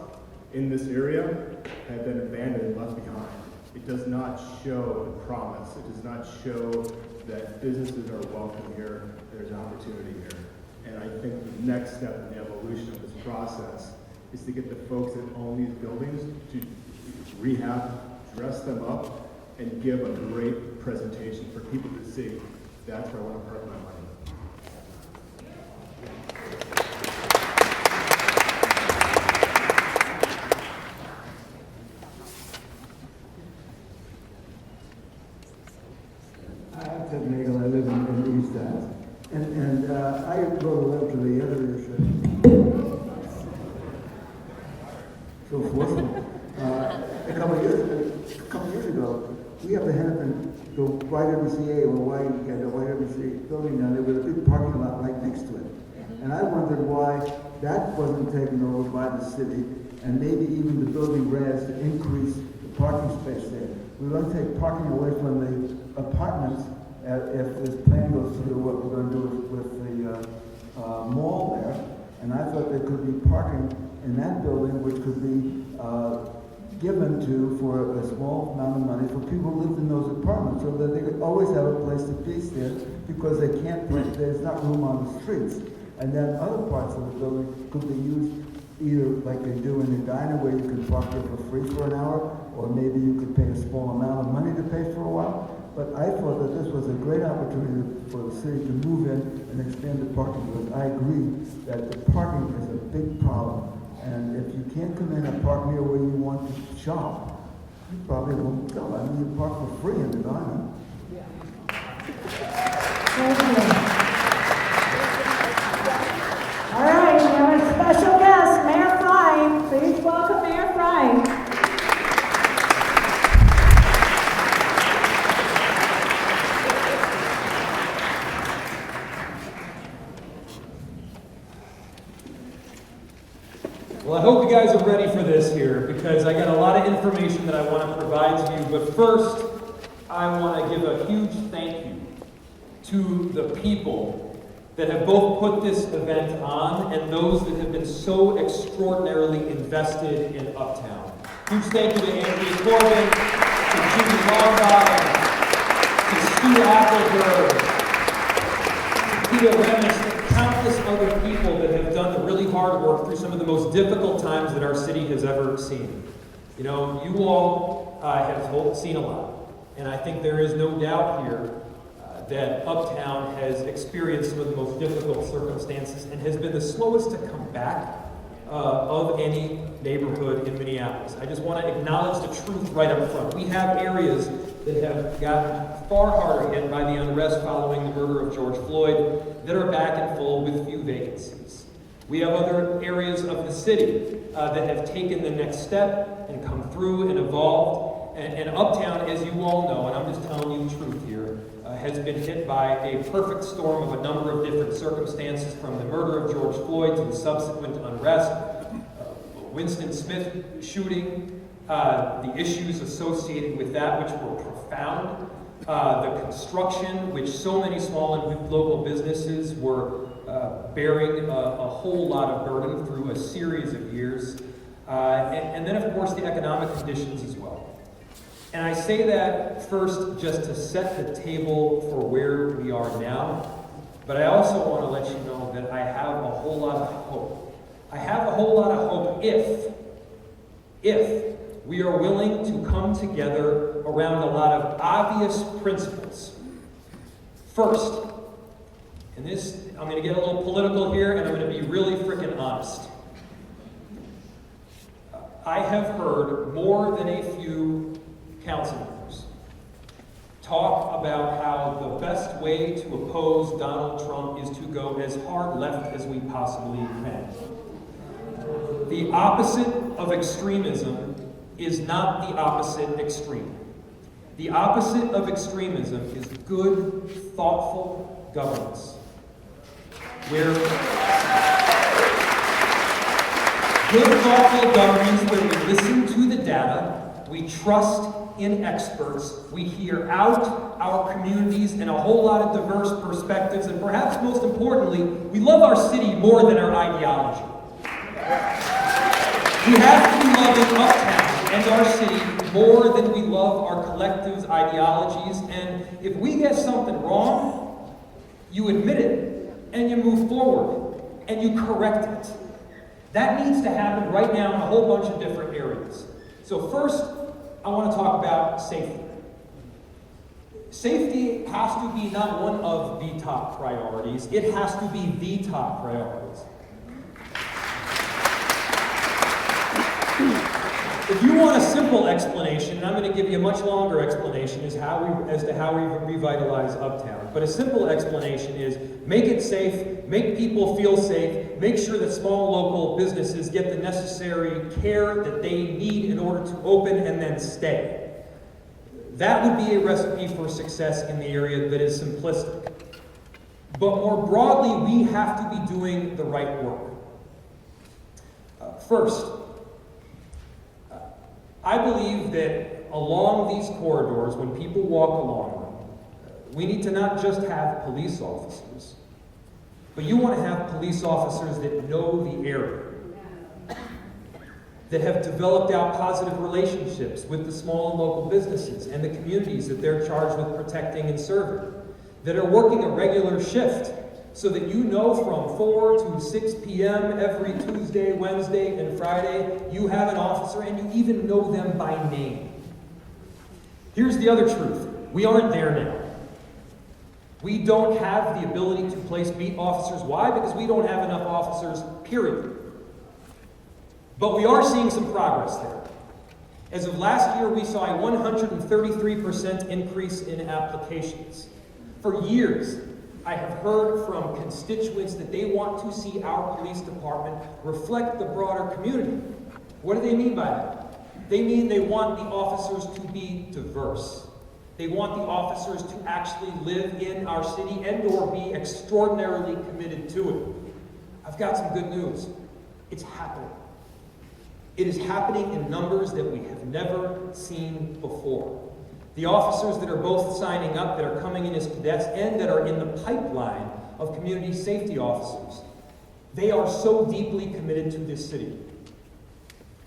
in this area have been abandoned and left behind. It does not show the promise. It does not show that businesses are welcome here. There's opportunity here. And I think the next step in the evolution of this process is to get the folks that own these buildings to rehab, dress them up, and give a great presentation for people to see. That's where I want to park my money. I'm Ted Nagel. I live in the East End. And I wrote a letter to the editorship. So forceful. A couple of years ago, we have the Hennepin, the YWCA, or why building down there with a big parking lot right next to it. And I wondered why that wasn't taken over by the city, and maybe even the building RADs to increase the parking space there. We want to take parking away from the apartments if this plan goes through, what we're going to do with the mall there. And I thought there could be parking in that building which could be given to for a small amount of money for people who lived in those apartments, so that they could always have a place to be there because they can't, there's not room on the streets. And then other parts of the building could be used either like they do in the diner where you can park there for free for an hour, or maybe you could pay a small amount of money to pay for a while. But I thought that this was a great opportunity for the city to move in and expand the parking, because I agree that the parking is a big problem. And if you can't come in and park near where you want to shop, you probably won't go. I mean, you park for free in the diner. Thank you. All right, we have a special guest, Mayor Fry. Please welcome Mayor Fry. Well, I hope you guys are ready for this here, because I got a lot of information that I want to provide to you. But first, I want to give a huge thank you to the people that have both put this event on and those that have been so extraordinarily invested in Uptown. Huge thank you to Andrea Corbin, to Judy Longbottom, to Stu Appleberg, to Peter Remis, and countless other people that have done the really hard work through some of the most difficult times that our city has ever seen. You know, you all have seen a lot, and I think there is no doubt here that Uptown has experienced some of the most difficult circumstances and has been the slowest to come back of any neighborhood in Minneapolis. I just want to acknowledge the truth right up front. We have areas that have gotten far harder hit by the unrest following the murder of George Floyd that are back in full with few vacancies. We have other areas of the city that have taken the next step and come through and evolved. And Uptown, as you all know, and I'm just telling you the truth here, has been hit by a perfect storm of a number of different circumstances, from the murder of George Floyd to the subsequent unrest, Winston Smith shooting, the issues associated with that, which were profound, the construction, which so many small and local businesses were bearing a whole lot of burden through a series of years, and then, of course, the economic conditions as well. And I say that first just to set the table for where we are now, but I also want to let you know that I have a whole lot of hope. I have a whole lot of hope if we are willing to come together around a lot of obvious principles. First, and this, I'm going to get a little political here, and I'm going to be really freaking honest. I have heard more than a few council members talk about how the best way to oppose Donald Trump is to go as hard left as we possibly can. The opposite of extremism is not the opposite extreme. The opposite of extremism is good, thoughtful governance. Where good, thoughtful governance where we listen to the data, we trust in experts, we hear out our communities and a whole lot of diverse perspectives, and perhaps most importantly, we love our city more than our ideology. We have to be loving Uptown and our city more than we love our collective ideologies, and if we get something wrong, you admit it, and you move forward, and you correct it. That needs to happen right now in a whole bunch of different areas. So first, I want to talk about safety. Safety has to be not one of the top priorities, it has to be the top priorities. If you want a simple explanation, and I'm going to give you a much longer explanation as to how we revitalize Uptown. But a simple explanation is make it safe, make people feel safe, make sure that small local businesses get the necessary care that they need in order to open and then stay. That would be a recipe for success in the area that is simplistic. But more broadly, we have to be doing the right work. First, I believe that along these corridors, when people walk along them, we need to not just have police officers, but you want to have police officers that know the area, that have developed out positive relationships with the small and local businesses and the communities that they're charged with protecting and serving, that are working a regular shift so that you know from 4 to 6 p.m. every Tuesday, Wednesday, and Friday, you have an officer and you even know them by name. Here's the other truth. We aren't there now. We don't have the ability to place beat officers. Why? Because we don't have enough officers, period. But we are seeing some progress there. As of last year, we saw a 133% increase in applications. For years, I have heard from constituents that they want to see our police department reflect the broader community. What do they mean by that? They mean they want the officers to be diverse. They want the officers to actually live in our city and or be extraordinarily committed to it. I've got some good news. It's happening. It is happening in numbers that we have never seen before. The officers that are both signing up, that are coming in as cadets, and that are in the pipeline of community safety officers, they are so deeply committed to this city.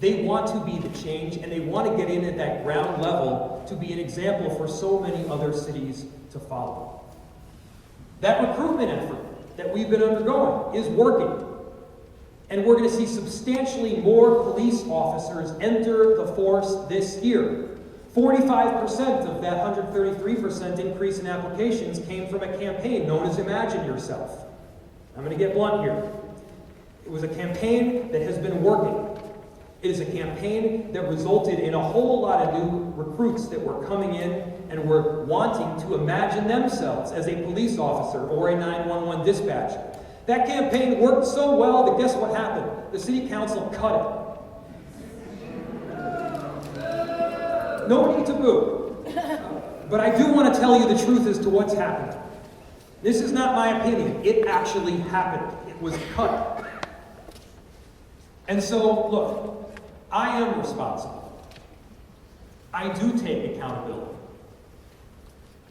They want to be the change, and they want to get in at that ground level to be an example for so many other cities to follow. That recruitment effort that we've been undergoing is working. And we're going to see substantially more police officers enter the force this year. 45% of that 133% increase in applications came from a campaign known as Imagine Yourself. I'm going to get blunt here. It was a campaign that has been working. It is a campaign that resulted in a whole lot of new recruits that were coming in and were wanting to imagine themselves as a police officer or a 911 dispatcher. That campaign worked so well that guess what happened? The city council cut it. No need to boo. But I do want to tell you the truth as to what's happening. This is not my opinion. It actually happened. It was cut. And so, look, I am responsible. I do take accountability.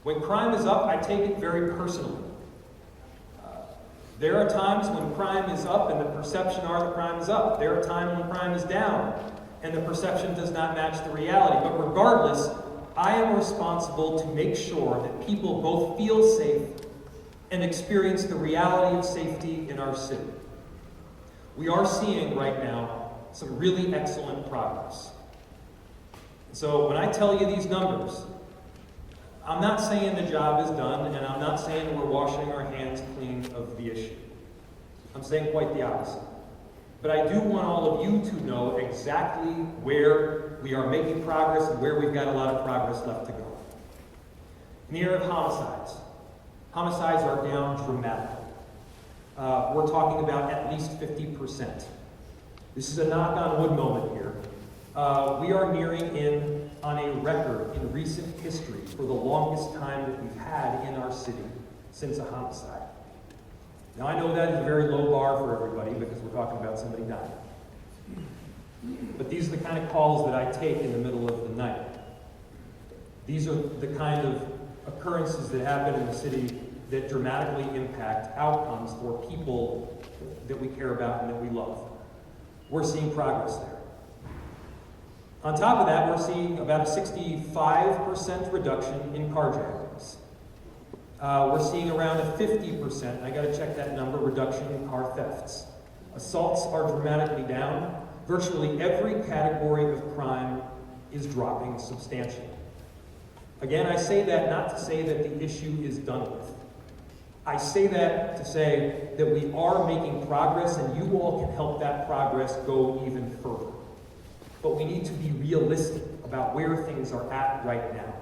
When crime is up, I take it very personally. There are times when crime is up and the perception are that crime is up. There are times when crime is down and the perception does not match the reality. But regardless, I am responsible to make sure that people both feel safe and experience the reality of safety in our city. We are seeing right now some really excellent progress. So when I tell you these numbers, I'm not saying the job is done, and I'm not saying we're washing our hands clean of the issue. I'm saying quite the opposite. But I do want all of you to know exactly where we are making progress and where we've got a lot of progress left to go. In the area of homicides, homicides are down dramatically. We're talking about at least 50%. This is a knock-on-wood moment here. We are nearing in on a record in recent history for the longest time that we've had in our city since a homicide. Now, I know that is a very low bar for everybody because we're talking about somebody dying. But these are the kind of calls that I take in the middle of the night. These are the kind of occurrences that happen in the city that dramatically impact outcomes for people that we care about and that we love. We're seeing progress there. On top of that, we're seeing about a 65% reduction in carjackings. We're seeing around a 50%, I gotta check that number, reduction in car thefts. Assaults are dramatically down. Virtually every category of crime is dropping substantially. Again, I say that not to say that the issue is done with. I say that to say that we are making progress and you all can help that progress go even further. But we need to be realistic about where things are at right now.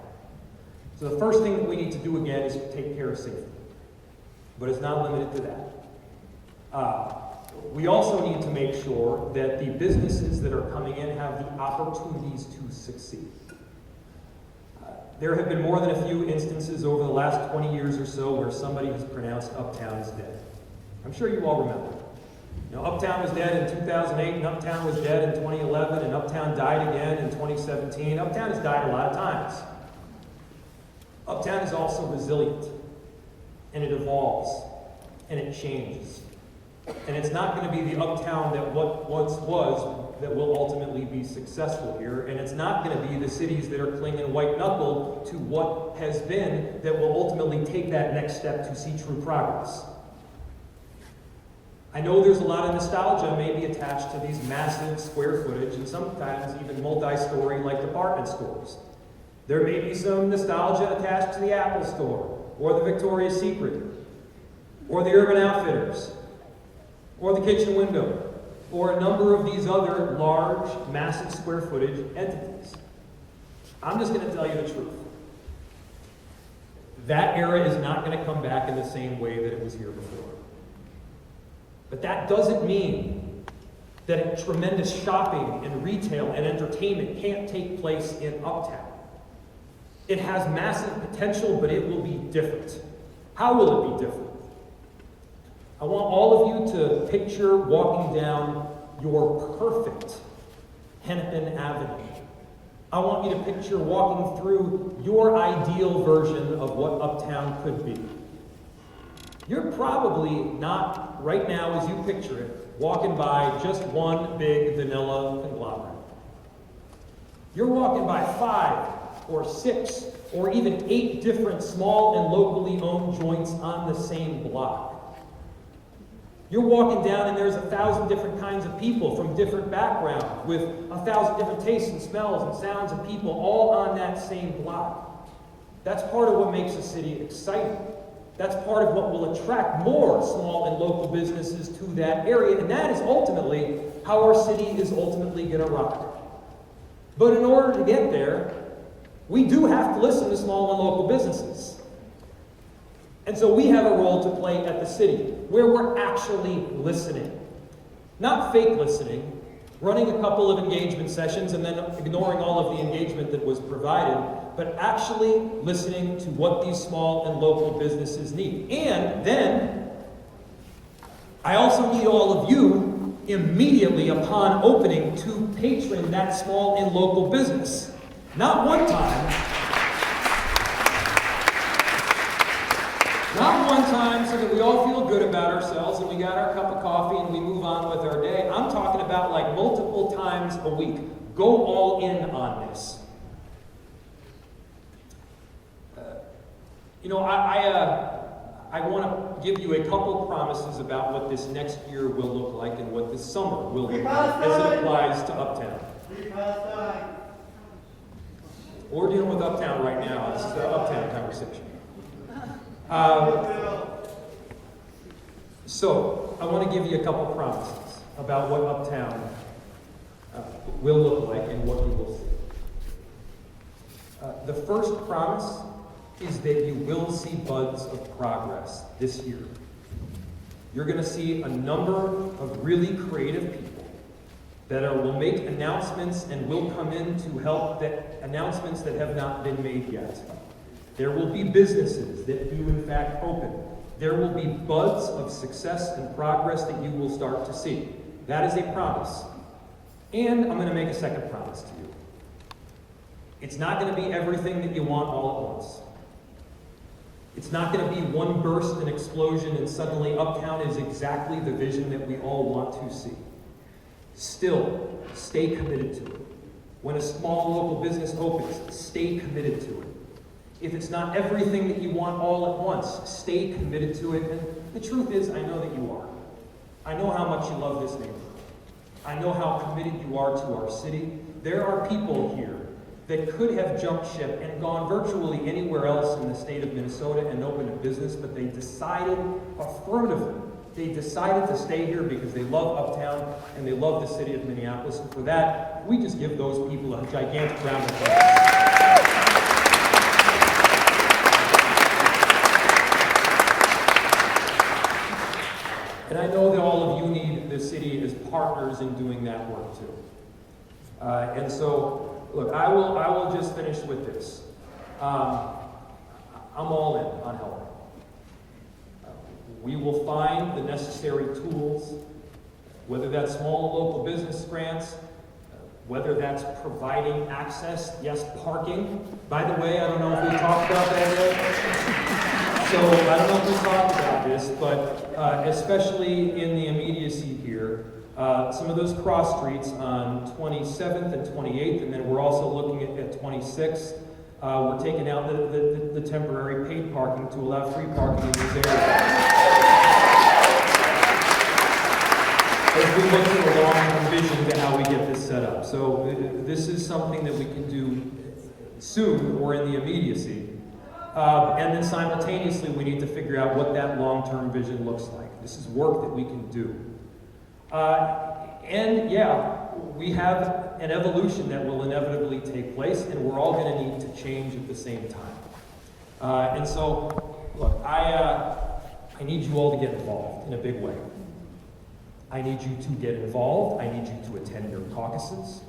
So the first thing that we need to do again is take care of safety. But it's not limited to that. We also need to make sure that the businesses that are coming in have the opportunities to succeed. There have been more than a few instances over the last 20 years or so where somebody has pronounced Uptown is dead. I'm sure you all remember. Uptown was dead in 2008, and Uptown was dead in 2011, and Uptown died again in 2017. Uptown has died a lot of times. Uptown is also resilient, and it evolves, and it changes. And it's not going to be the Uptown that what once was that will ultimately be successful here, and it's not going to be the cities that are clinging white-knuckled to what has been that will ultimately take that next step to see true progress. I know there's a lot of nostalgia maybe attached to these massive square footage and sometimes even multi-story like department stores. There may be some nostalgia attached to the Apple Store, or the Victoria's Secret, or the Urban Outfitters, or the Kitchen Window, or a number of these other large, massive square footage entities. I'm just going to tell you the truth. That era is not going to come back in the same way that it was here before. But that doesn't mean that tremendous shopping and retail and entertainment can't take place in Uptown. It has massive potential, but it will be different. How will it be different? I want all of you to picture walking down your perfect Hennepin Avenue. I want you to picture walking through your ideal version of what Uptown could be. You're probably not, right now as you picture it, walking by just one big vanilla conglomerate. You're walking by 5 or 6 or even 8 different small and locally owned joints on the same block. You're walking down and there's 1,000 different kinds of people from different backgrounds with 1,000 different tastes and smells and sounds of people all on that same block. That's part of what makes a city exciting. That's part of what will attract more small and local businesses to that area, and that is ultimately how our city is ultimately going to rock. But in order to get there, we do have to listen to small and local businesses. And so we have a role to play at the city, where we're actually listening. Not fake listening, running a couple of engagement sessions and then ignoring all of the engagement that was provided, but actually listening to what these small and local businesses need. And then, I also need all of you immediately upon opening to patron that small and local business. Not one time, not one time so that we all feel good about ourselves and we got our cup of coffee and we move on with our day. I'm talking about like multiple times a week. Go all in on this. I want to give you a couple promises about what this next year will look like and what this summer will look like as it applies to Uptown. We're dealing with Uptown right now. This is the Uptown conversation. So, I want to give you a couple promises about what Uptown will look like and what you will see. The first promise is that you will see buds of progress this year. You're going to see a number of really creative people that will make announcements and will come in to help that announcements that have not been made yet. There will be businesses that do in fact open. There will be buds of success and progress that you will start to see. That is a promise. And I'm going to make a second promise to you. It's not going to be everything that you want all at once. It's not going to be one burst and explosion and suddenly Uptown is exactly the vision that we all want to see. Still, stay committed to it. When a small local business opens, stay committed to it. If it's not everything that you want all at once, stay committed to it. And the truth is, I know that you are. I know how much you love this neighborhood. I know how committed you are to our city. There are people here that could have jumped ship and gone virtually anywhere else in the state of Minnesota and opened a business, but they decided affirmatively, they decided to stay here because they love Uptown and they love the city of Minneapolis. And for that, we just give those people a gigantic round of applause. And I know that all of you need the city as partners in doing that work too. And so, look, I will just finish with this. I'm all in on helping. We will find the necessary tools, whether that's small local business grants, whether that's providing access, yes, parking. By the way, I don't know if we talked about that yet. So I don't know if we talked about this, but especially in the immediacy here, some of those cross streets on 27th and 28th, and then we're also looking at 26th. We're taking out the temporary paid parking to allow free parking in these areas. As we look to the long-term vision to how we get this set up. So this is something that we can do soon or in the immediacy. And then simultaneously, we need to figure out what that long-term vision looks like. This is work that we can do. And yeah, we have an evolution that will inevitably take place, and we're all going to need to change at the same time. And so, look, I need you all to get involved in a big way. I need you to get involved. I need you to attend your caucuses.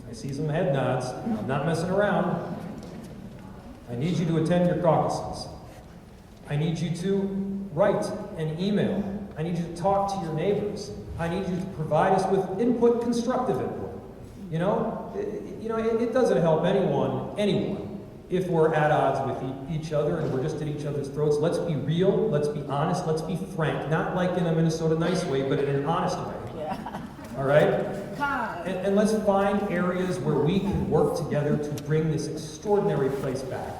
I see some head nods. I'm not messing around. I need you to attend your caucuses. I need you to write an email. I need you to talk to your neighbors. I need you to provide us with input, constructive input. It doesn't help anyone, if we're at odds with each other and we're just at each other's throats. Let's be real, let's be honest, let's be frank. Not like in a Minnesota nice way, but in an honest way. Yeah. All right? And let's find areas where we can work together to bring this extraordinary place back.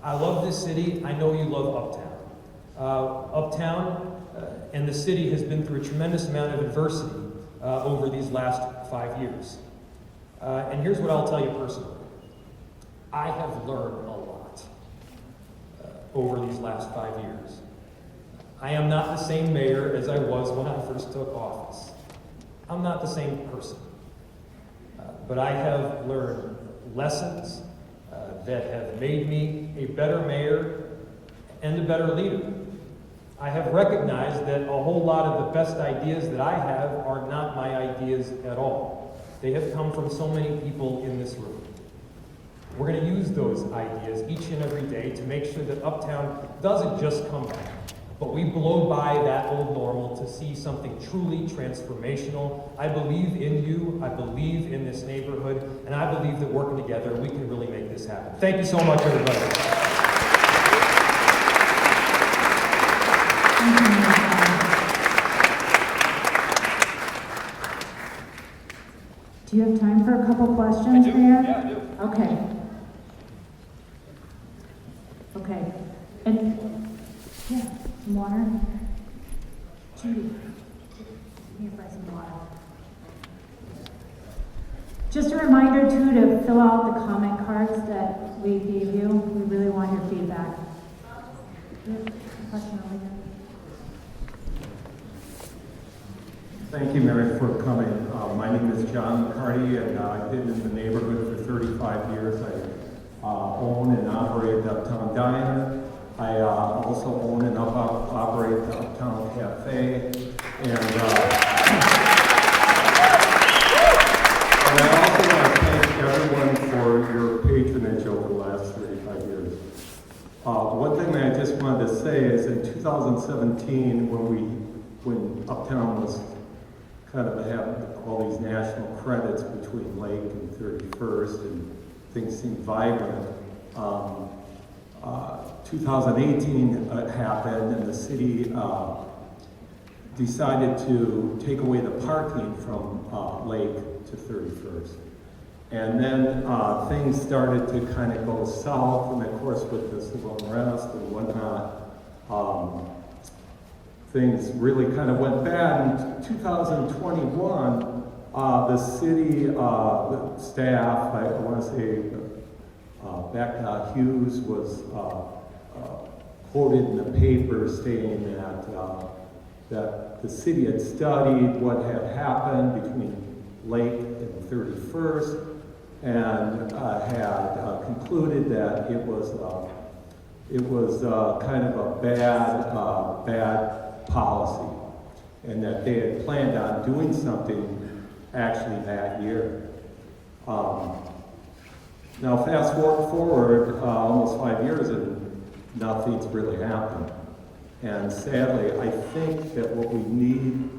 I love this city. I know you love Uptown. Uptown and the city has been through a tremendous amount of adversity over these last 5 years. And here's what I'll tell you personally. I have learned a lot over these last 5 years. I am not the same mayor as I was when I first took office. I'm not the same person. But I have learned lessons that have made me a better mayor and a better leader. I have recognized that a whole lot of the best ideas that I have are not my ideas at all. They have come from so many people in this room. We're going to use those ideas each and every day to make sure that Uptown doesn't just come back, but we blow by that old normal to see something truly transformational. I believe in you, I believe in this neighborhood, and I believe that working together, we can really make this happen. Thank you so much, everybody. Do you have time for a couple questions, Mayor? Yeah, I do. Okay. Okay. And, yeah, some water? Judy, give me some water. Just a reminder, too, to fill out the comment cards that we gave you. We really want your feedback. You have a question over here? Thank you, Mary, for coming. My name is John McCarty, and I've been in the neighborhood for 35 years. I own and operate the Uptown Diner. I also own and operate the Uptown Cafe. And I also want to thank everyone for your patronage over the last 35 years. One thing that I just wanted to say is in 2017, when Uptown was kind of have all these national credits between Lake and 31st, and things seemed vibrant. 2018 happened, and the city decided to take away the parking from Lake to 31st. And then things started to kind of go south, and of course with the civil unrest and whatnot, things really kind of went bad. In 2021, the city the staff, I want to say Beck Hughes was quoted in the paper stating that the city had studied what had happened between Lake and 31st and had concluded that it was kind of a bad policy, and that they had planned on doing something actually that year. Now, fast forward almost 5 years and nothing's really happened. And sadly, I think that what we need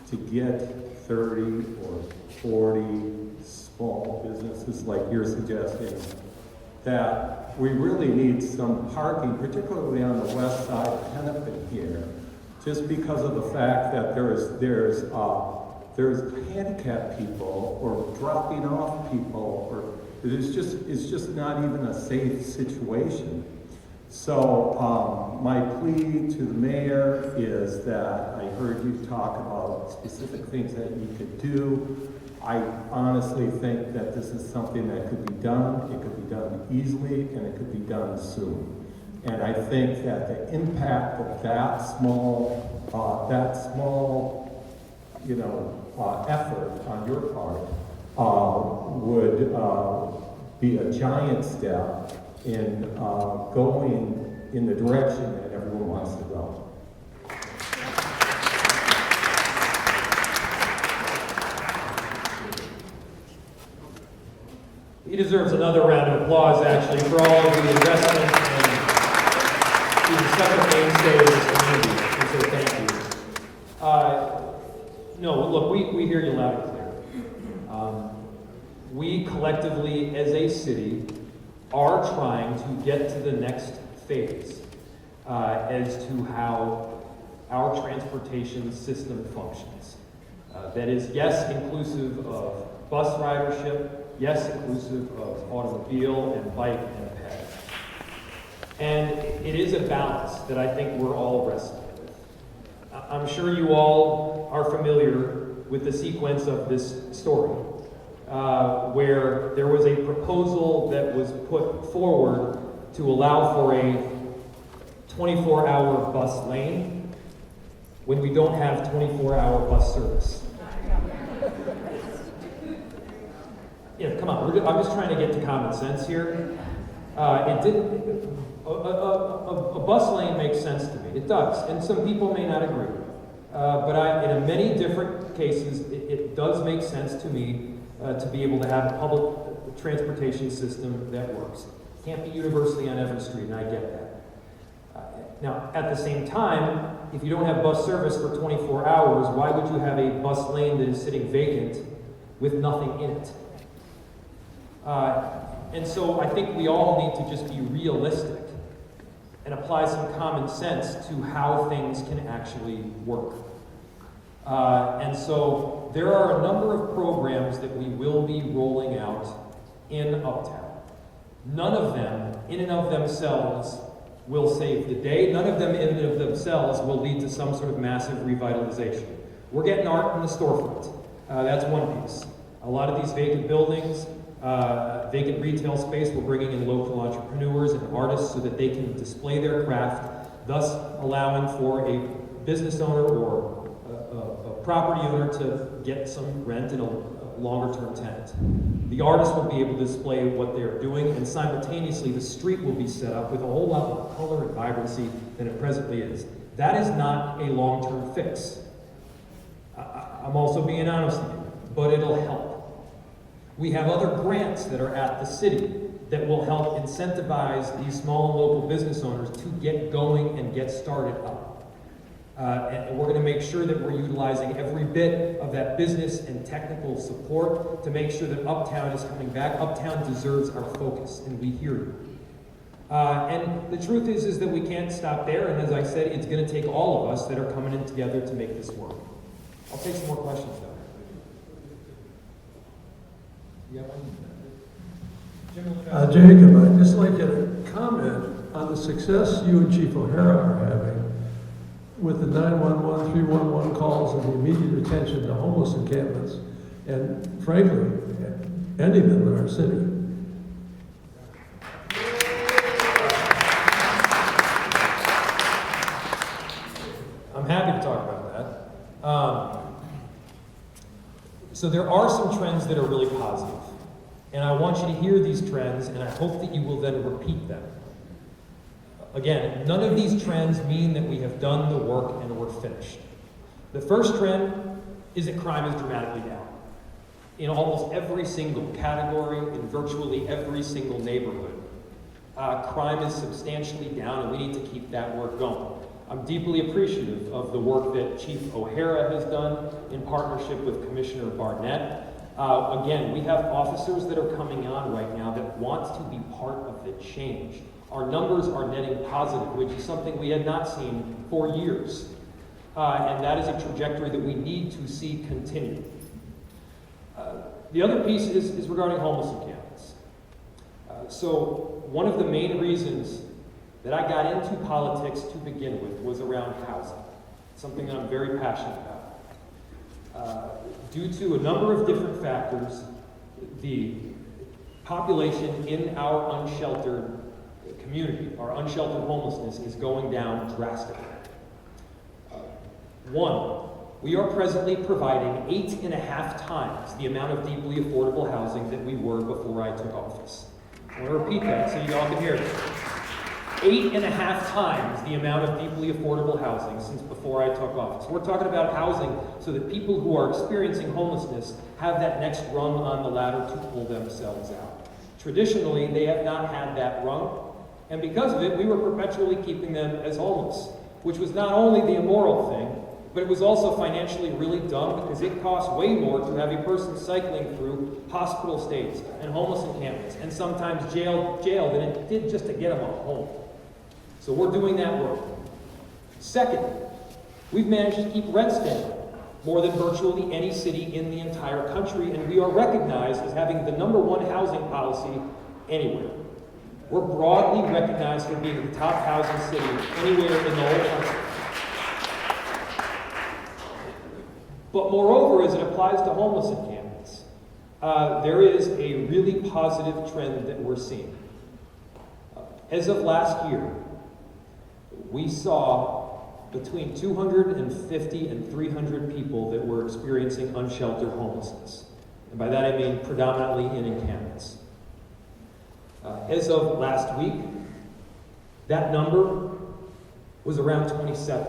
to get 30 or 40 small businesses like you're suggesting, that we really need some parking, particularly on the west side of Hennepin here, just because of the fact that there's handicapped people or dropping off people, or it's just not even a safe situation. So my plea to the mayor is that I heard you talk about specific things that you could do. I honestly think that this is something that could be done. It could be done easily, and it could be done soon. And I think that the impact of that small, effort on your part would be a giant step in going in the direction that everyone wants to go. He deserves another round of applause, actually, for all of the investment and being such a mainstay of this community. We say thank you. No, look, we hear you loud and clear. We collectively, as a city, are trying to get to the next phase as to how our transportation system functions. That is, yes, inclusive of bus ridership, yes, inclusive of automobile and bike and ped. And it is a balance that I think we're all wrestling with. I'm sure you all are familiar with the sequence of this story, where there was a proposal that was put forward to allow for a 24-hour bus lane when we don't have 24-hour bus service. Yeah, come on. I'm just trying to get to common sense here. A bus lane makes sense to me. It does, and some people may not agree. But in many different cases, it does make sense to me to be able to have a public transportation system that works. It can't be universally on every street, and I get that. Now, at the same time, if you don't have bus service for 24 hours, why would you have a bus lane that is sitting vacant with nothing in it? And so I think we all need to just be realistic and apply some common sense to how things can actually work. And so there are a number of programs that we will be rolling out in Uptown. None of them, in and of themselves, will save the day. None of them, in and of themselves, will lead to some sort of massive revitalization. We're getting art in the storefront. That's one piece. A lot of these vacant buildings, vacant retail space, we're bringing in local entrepreneurs and artists so that they can display their craft, thus allowing for a business owner or a property owner to get some rent and a longer-term tenant. The artists will be able to display what they're doing, and simultaneously the street will be set up with a whole lot more color and vibrancy than it presently is. That is not a long-term fix. I'm also being honest with you, but it'll help. We have other grants that are at the city that will help incentivize these small and local business owners to get going and get started up. And we're going to make sure that we're utilizing every bit of that business and technical support to make sure that Uptown is coming back. Uptown deserves our focus, and we hear you. And the truth is that we can't stop there, and as I said, it's going to take all of us that are coming in together to make this work. I'll take some more questions, though. Jacob, I'd just like you to comment on the success you and Chief O'Hara are having with the 911, 311 calls and the immediate attention to homeless encampments, and frankly, ending them in our city. I'm happy to talk about that. So there are some trends that are really positive. And I want you to hear these trends, and I hope that you will then repeat them. Again, none of these trends mean that we have done the work and we're finished. The first trend is that crime is dramatically down. in almost every single category, in virtually every single neighborhood. Crime is substantially down, and we need to keep that work going. I'm deeply appreciative of the work that Chief O'Hara has done in partnership with Commissioner Barnett. Again, we have officers that are coming on right now that want to be part of the change. Our numbers are netting positive, which is something we had not seen for years. And that is a trajectory that we need to see continue. The other piece is regarding homeless encampments. So one of the main reasons that I got into politics to begin with was around housing, something that I'm very passionate about. Due to a number of different factors, the population in our unsheltered community, our unsheltered homelessness, is going down drastically. One, we are presently providing 8.5 times the amount of deeply affordable housing that we were before I took office. I want to repeat that so you all can hear it. 8.5 times the amount of deeply affordable housing since before I took office. We're talking about housing so that people who are experiencing homelessness have that next rung on the ladder to pull themselves out. Traditionally, they have not had that rung, and because of it, we were perpetually keeping them as homeless, which was not only the immoral thing, but it was also financially really dumb because it costs way more to have a person cycling through hospital stays and homeless encampments and sometimes jail than it did just to get them a home. So we're doing that work. Second, we've managed to keep rent stable more than virtually any city in the entire country, and we are recognized as having the #1 housing policy anywhere. We're broadly recognized for being the top housing city anywhere in the whole country. But moreover, as it applies to homeless encampments, there is a really positive trend that we're seeing. As of last year, we saw between 250 and 300 people that were experiencing unsheltered homelessness. And by that I mean predominantly in encampments. As of last week, that number was around 27.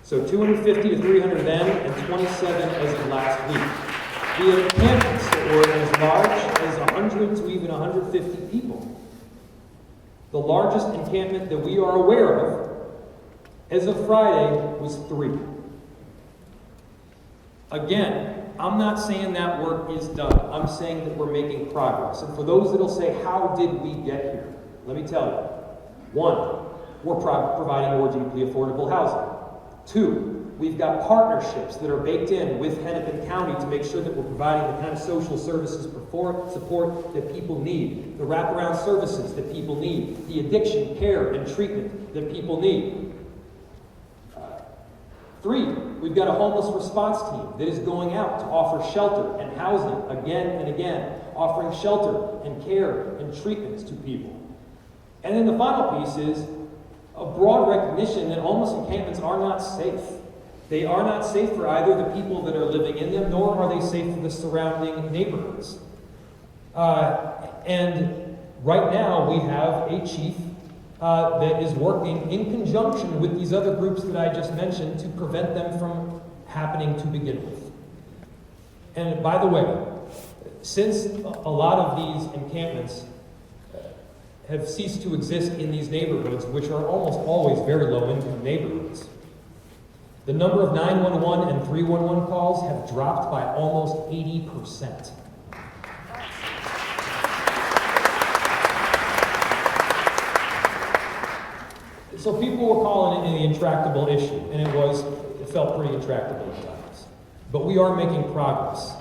So 250 to 300 then, and 27 as of last week. We had encampments that were as large as 100 to even 150 people. The largest encampment that we are aware of, as of Friday, was 3. Again, I'm not saying that work is done. I'm saying that we're making progress. And for those that'll say, how did we get here? Let me tell you. 1, we're providing more deeply affordable housing. 2, we've got partnerships that are baked in with Hennepin County to make sure that we're providing the kind of social services support that people need, the wraparound services that people need, the addiction care and treatment that people need. 3, we've got a homeless response team that is going out to offer shelter and housing again and again, offering shelter and care and treatments to people. And then the final piece is a broad recognition that homeless encampments are not safe. They are not safe for either the people that are living in them, nor are they safe for the surrounding neighborhoods. And right now we have a chief that is working in conjunction with these other groups that I just mentioned to prevent them from happening to begin with. And by the way, since a lot of these encampments have ceased to exist in these neighborhoods, which are almost always very low-income neighborhoods, the number of 911 and 311 calls have dropped by almost 80%. So people were calling it an intractable issue, and it felt pretty intractable at times. But we are making progress.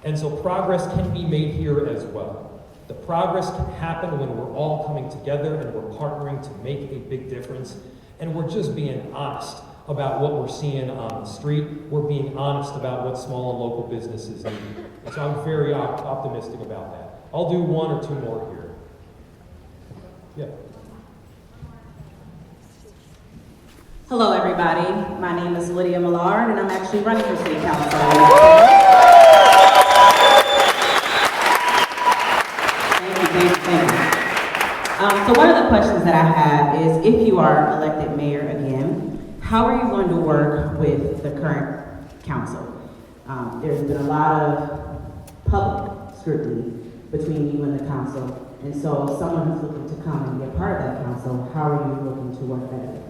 And so progress can be made here as well. The progress can happen when we're all coming together and we're partnering to make a big difference. And we're just being honest about what we're seeing on the street. We're being honest about what small and local businesses need. And so I'm very optimistic about that. I'll do 1 or 2 more here. Yeah. Hello, everybody. My name is Lydia Millard, and I'm actually running for City Council. Thank you. So one of the questions that I have is, if you are elected mayor again, how are you going to work with the current council? There's been a lot of public scrutiny between you and the council. And so someone who's looking to come and be a part of that council, how are you looking to work that in?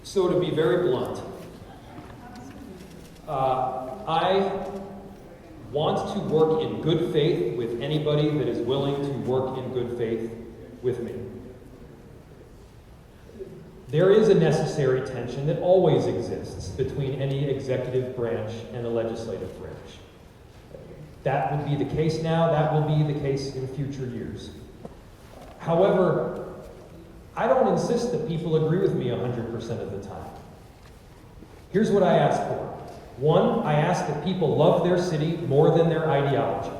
So to be very blunt, I want to work in good faith with anybody that is willing to work in good faith with me. There is a necessary tension that always exists between any executive branch and the legislative branch. That would be the case now, that will be the case in future years. However, I don't insist that people agree with me 100% of the time. Here's what I ask for. One, I ask that people love their city more than their ideology.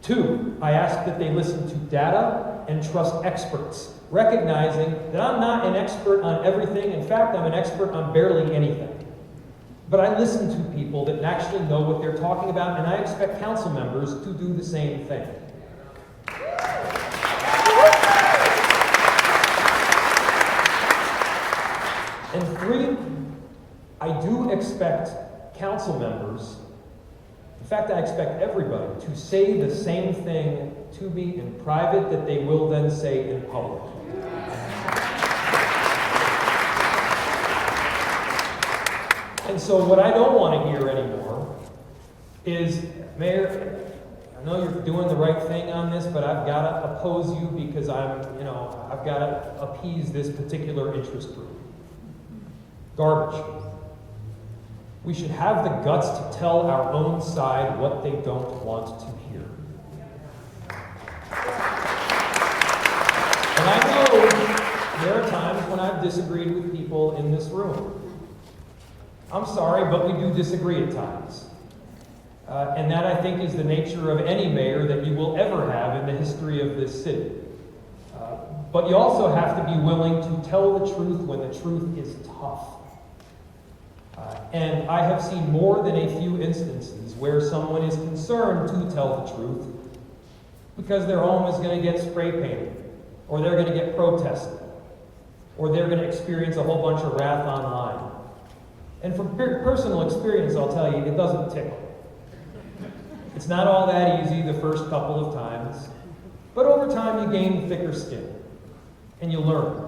Two, I ask that they listen to data and trust experts, recognizing that I'm not an expert on everything. In fact, I'm an expert on barely anything. But I listen to people that actually know what they're talking about, and I expect council members to do the same thing. And three, I do expect council members, in fact, I expect everybody to say the same thing to me in private that they will then say in public. And so what I don't want to hear anymore is, Mayor, I know you're doing the right thing on this, but I've got to oppose you because I've got to appease this particular interest group. Garbage. We should have the guts to tell our own side what they don't want to hear. And I know there are times when I've disagreed with people in this room. I'm sorry, but we do disagree at times. And that, I think, is the nature of any mayor that you will ever have in the history of this city. But you also have to be willing to tell the truth when the truth is tough. And I have seen more than a few instances where someone is concerned to tell the truth because their home is going to get spray painted, or they're going to get protested, or they're going to experience a whole bunch of wrath online. And from personal experience, I'll tell you, it doesn't tickle. It's not all that easy the first couple of times, but over time you gain thicker skin, and you learn.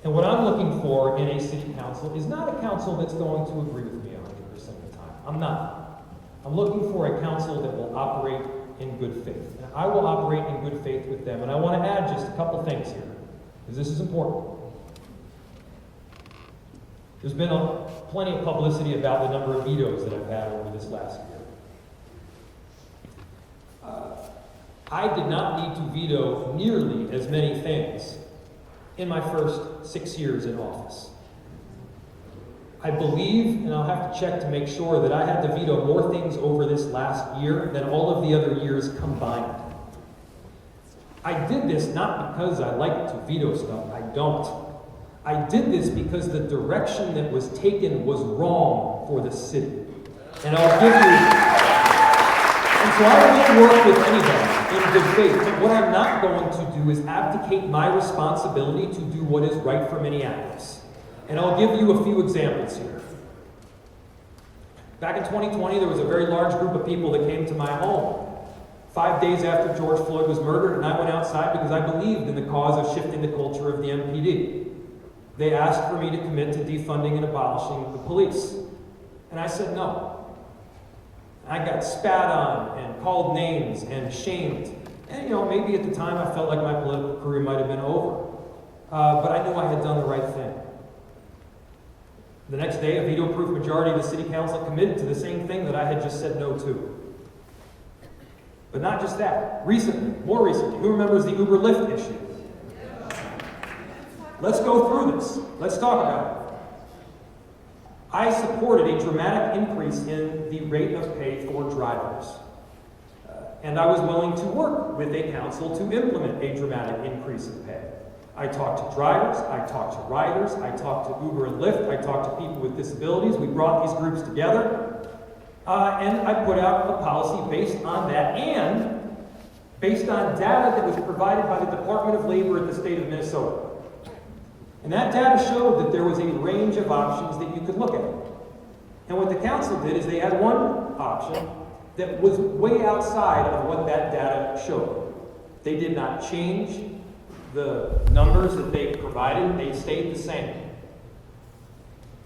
And what I'm looking for in a city council is not a council that's going to agree with me 100% of the time. I'm not. I'm looking for a council that will operate in good faith. And I will operate in good faith with them. And I want to add just a couple things here, because this is important. There's been plenty of publicity about the number of vetoes that I've had over this last year. I did not need to veto nearly as many things in my first 6 years in office. I believe, and I'll have to check to make sure, that I had to veto more things over this last year than all of the other years combined. I did this not because I like to veto stuff. I don't. I did this because the direction that was taken was wrong for the city. And I'll give you... And so I will work with anybody in good faith, but what I'm not going to do is abdicate my responsibility to do what is right for Minneapolis. And I'll give you a few examples here. Back in 2020, there was a very large group of people that came to my home 5 days after George Floyd was murdered, and I went outside because I believed in the cause of shifting the culture of the MPD. They asked for me to commit to defunding and abolishing the police. And I said no. I got spat on and called names and shamed. And maybe at the time I felt like my political career might have been over. But I knew I had done the right thing. The next day, a veto-proof majority of the city council committed to the same thing that I had just said no to. But not just that. More recently, who remembers the Uber-Lyft issue? Let's go through this. Let's talk about it. I supported a dramatic increase in the rate of pay for drivers. And I was willing to work with a council to implement a dramatic increase in pay. I talked to drivers, I talked to riders, I talked to Uber and Lyft, I talked to people with disabilities. We brought these groups together, and I put out a policy based on that and based on data that was provided by the Department of Labor at the state of Minnesota. And that data showed that there was a range of options that you could look at. And what the council did is they had one option that was way outside of what that data showed. They did not change the numbers that they provided, they stayed the same.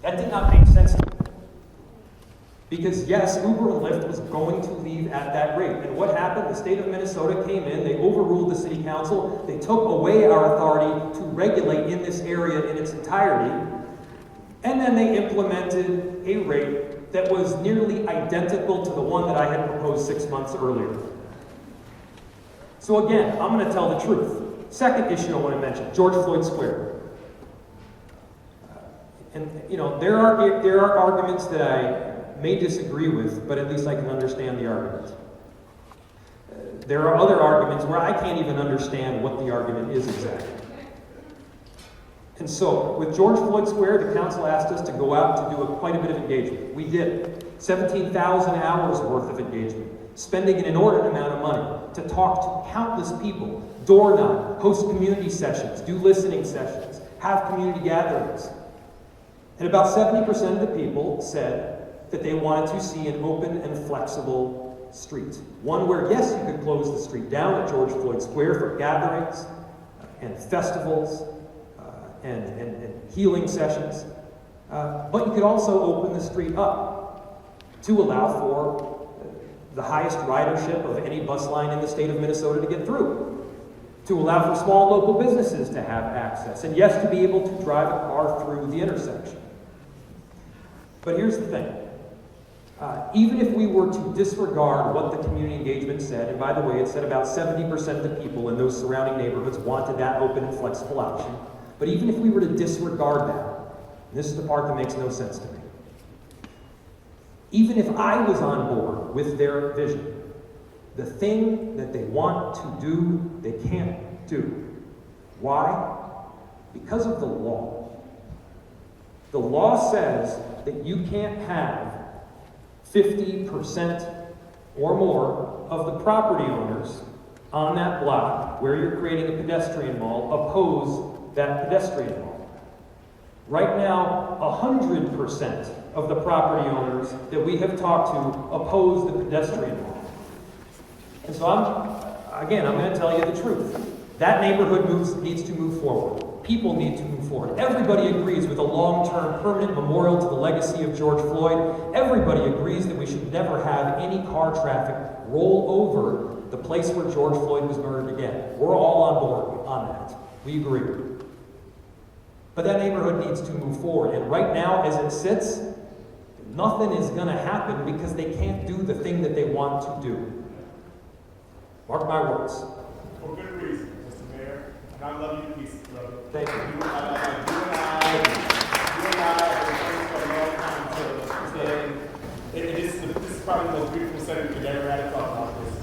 That did not make sense to me. Because yes, Uber and Lyft was going to leave at that rate. And what happened? The state of Minnesota came in, they overruled the city council, they took away our authority to regulate in this area in its entirety, and then they implemented a rate that was nearly identical to the one that I had proposed 6 months earlier. So again, I'm going to tell the truth. Second issue I want to mention, George Floyd Square. And you know, there are arguments that I may disagree with, but at least I can understand the argument. There are other arguments where I can't even understand what the argument is exactly. And so, with George Floyd Square, the council asked us to go out to do quite a bit of engagement. We did. 17,000 hours worth of engagement, spending an inordinate amount of money to talk to countless people, door knock, host community sessions, do listening sessions, have community gatherings. And about 70% of the people said that they wanted to see an open and flexible street. One where, yes, you could close the street down at George Floyd Square for gatherings and festivals and healing sessions, but you could also open the street up to allow for the highest ridership of any bus line in the state of Minnesota to get through, to allow for small local businesses to have access, and yes, to be able to drive a car through the intersection. But here's the thing. Even if we were to disregard what the community engagement said, and by the way, it said about 70% of the people in those surrounding neighborhoods wanted that open and flexible option, but even if we were to disregard that, and this is the part that makes no sense to me, even if I was on board with their vision, the thing that they want to do, they can't do. Why? Because of the law. The law says that you can't have 50% or more of the property owners on that block where you're creating a pedestrian mall oppose that pedestrian mall. Right now, 100% of the property owners that we have talked to oppose the pedestrian mall. And so I'm going to tell you the truth. That neighborhood needs to move forward. People need to move forward. Everybody agrees with a long-term permanent memorial to the legacy of George Floyd. Everybody agrees that we should never have any car traffic roll over the place where George Floyd was murdered again. We're all on board on that. We agree. But that neighborhood needs to move forward. And right now, as it sits, nothing is going to happen because they can't do the thing that they want to do. Mark my words. For good reason, Mr. Mayor. And I love you to pieces, brother. Thank you. You and I have been friends for a long time, and this is probably the most beautiful setting we've ever had to talk about this.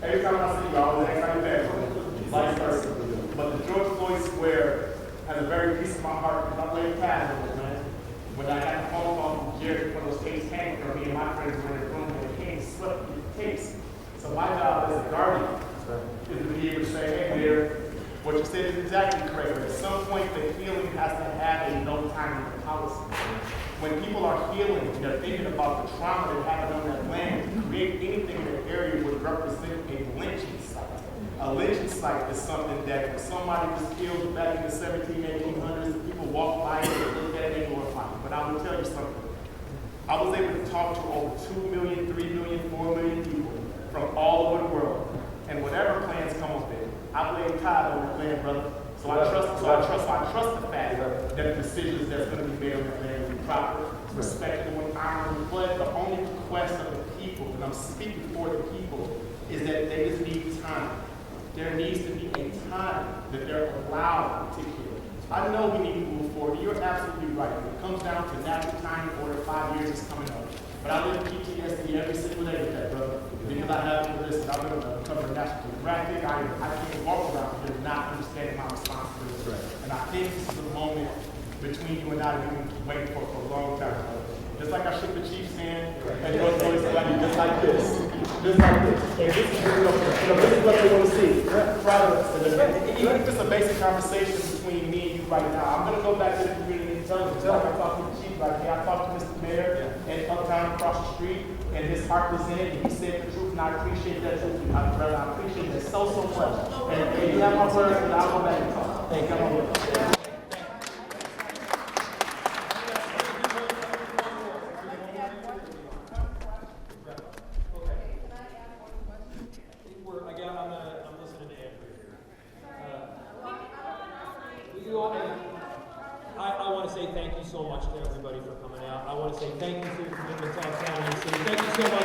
Every time I see you, I always ask how you're back, vice versa. But the George Floyd Square has a very piece of my heart because I laid past it, man. When I got the phone call from Jerry, one of those tapes came from me and my friends were in the room and it came slipped through the tapes. So my job as a guardian is to be able to say, hey, Mayor, what you said is exactly correct, but at some point the healing has to have a no time limit policy. When people are healing and they're thinking about the trauma that happened on that land, to create anything in the area would represent a lynching site. A lynching site is something that when somebody was killed back in the 1800s, people walked by it and looked at it and glorified it. But I will tell you something. I was able to talk to over 2 million, 3 million, 4 million people from all over the world. And whatever plans come with it, I blame God on the plan, brother. So I trust the fact that the decisions that's going to be made on the land will be proper, respectable, and honorable. But the only request of the people, and I'm speaking for the people, is that they just need time. There needs to be a time that they're allowed to heal. I know we need to move forward. You're absolutely right. When it comes down to national time order, 5 years is coming up. But I live PTSD every single day with that, brother. Because I have to listen. I've been covering National Geographic. I can't walk around here not understanding my responsibility. Right. And I think this is a moment between you and I that we've been waiting for a long time. Just like I shook the Chiefs' hand, and North Philly somebody just like this. Just like this. And this is, this is what they want to see. Products. And even if it's a basic conversation between me and you right now, I'm going to go back to the community and tell them. Just like I talked to the chief, like, hey, I talked to Mr. Mayor and Uptown across the street, and his heart was in it, and he said the truth, and I appreciate that truth. Brother, I appreciate that so much. And you have my word, and I'll go back and talk. Thank you. I'm listening to Andrew here. I want to say thank you so much to everybody for coming out. I want to say thank you for your commitment to Uptown and the city. Thank you so much.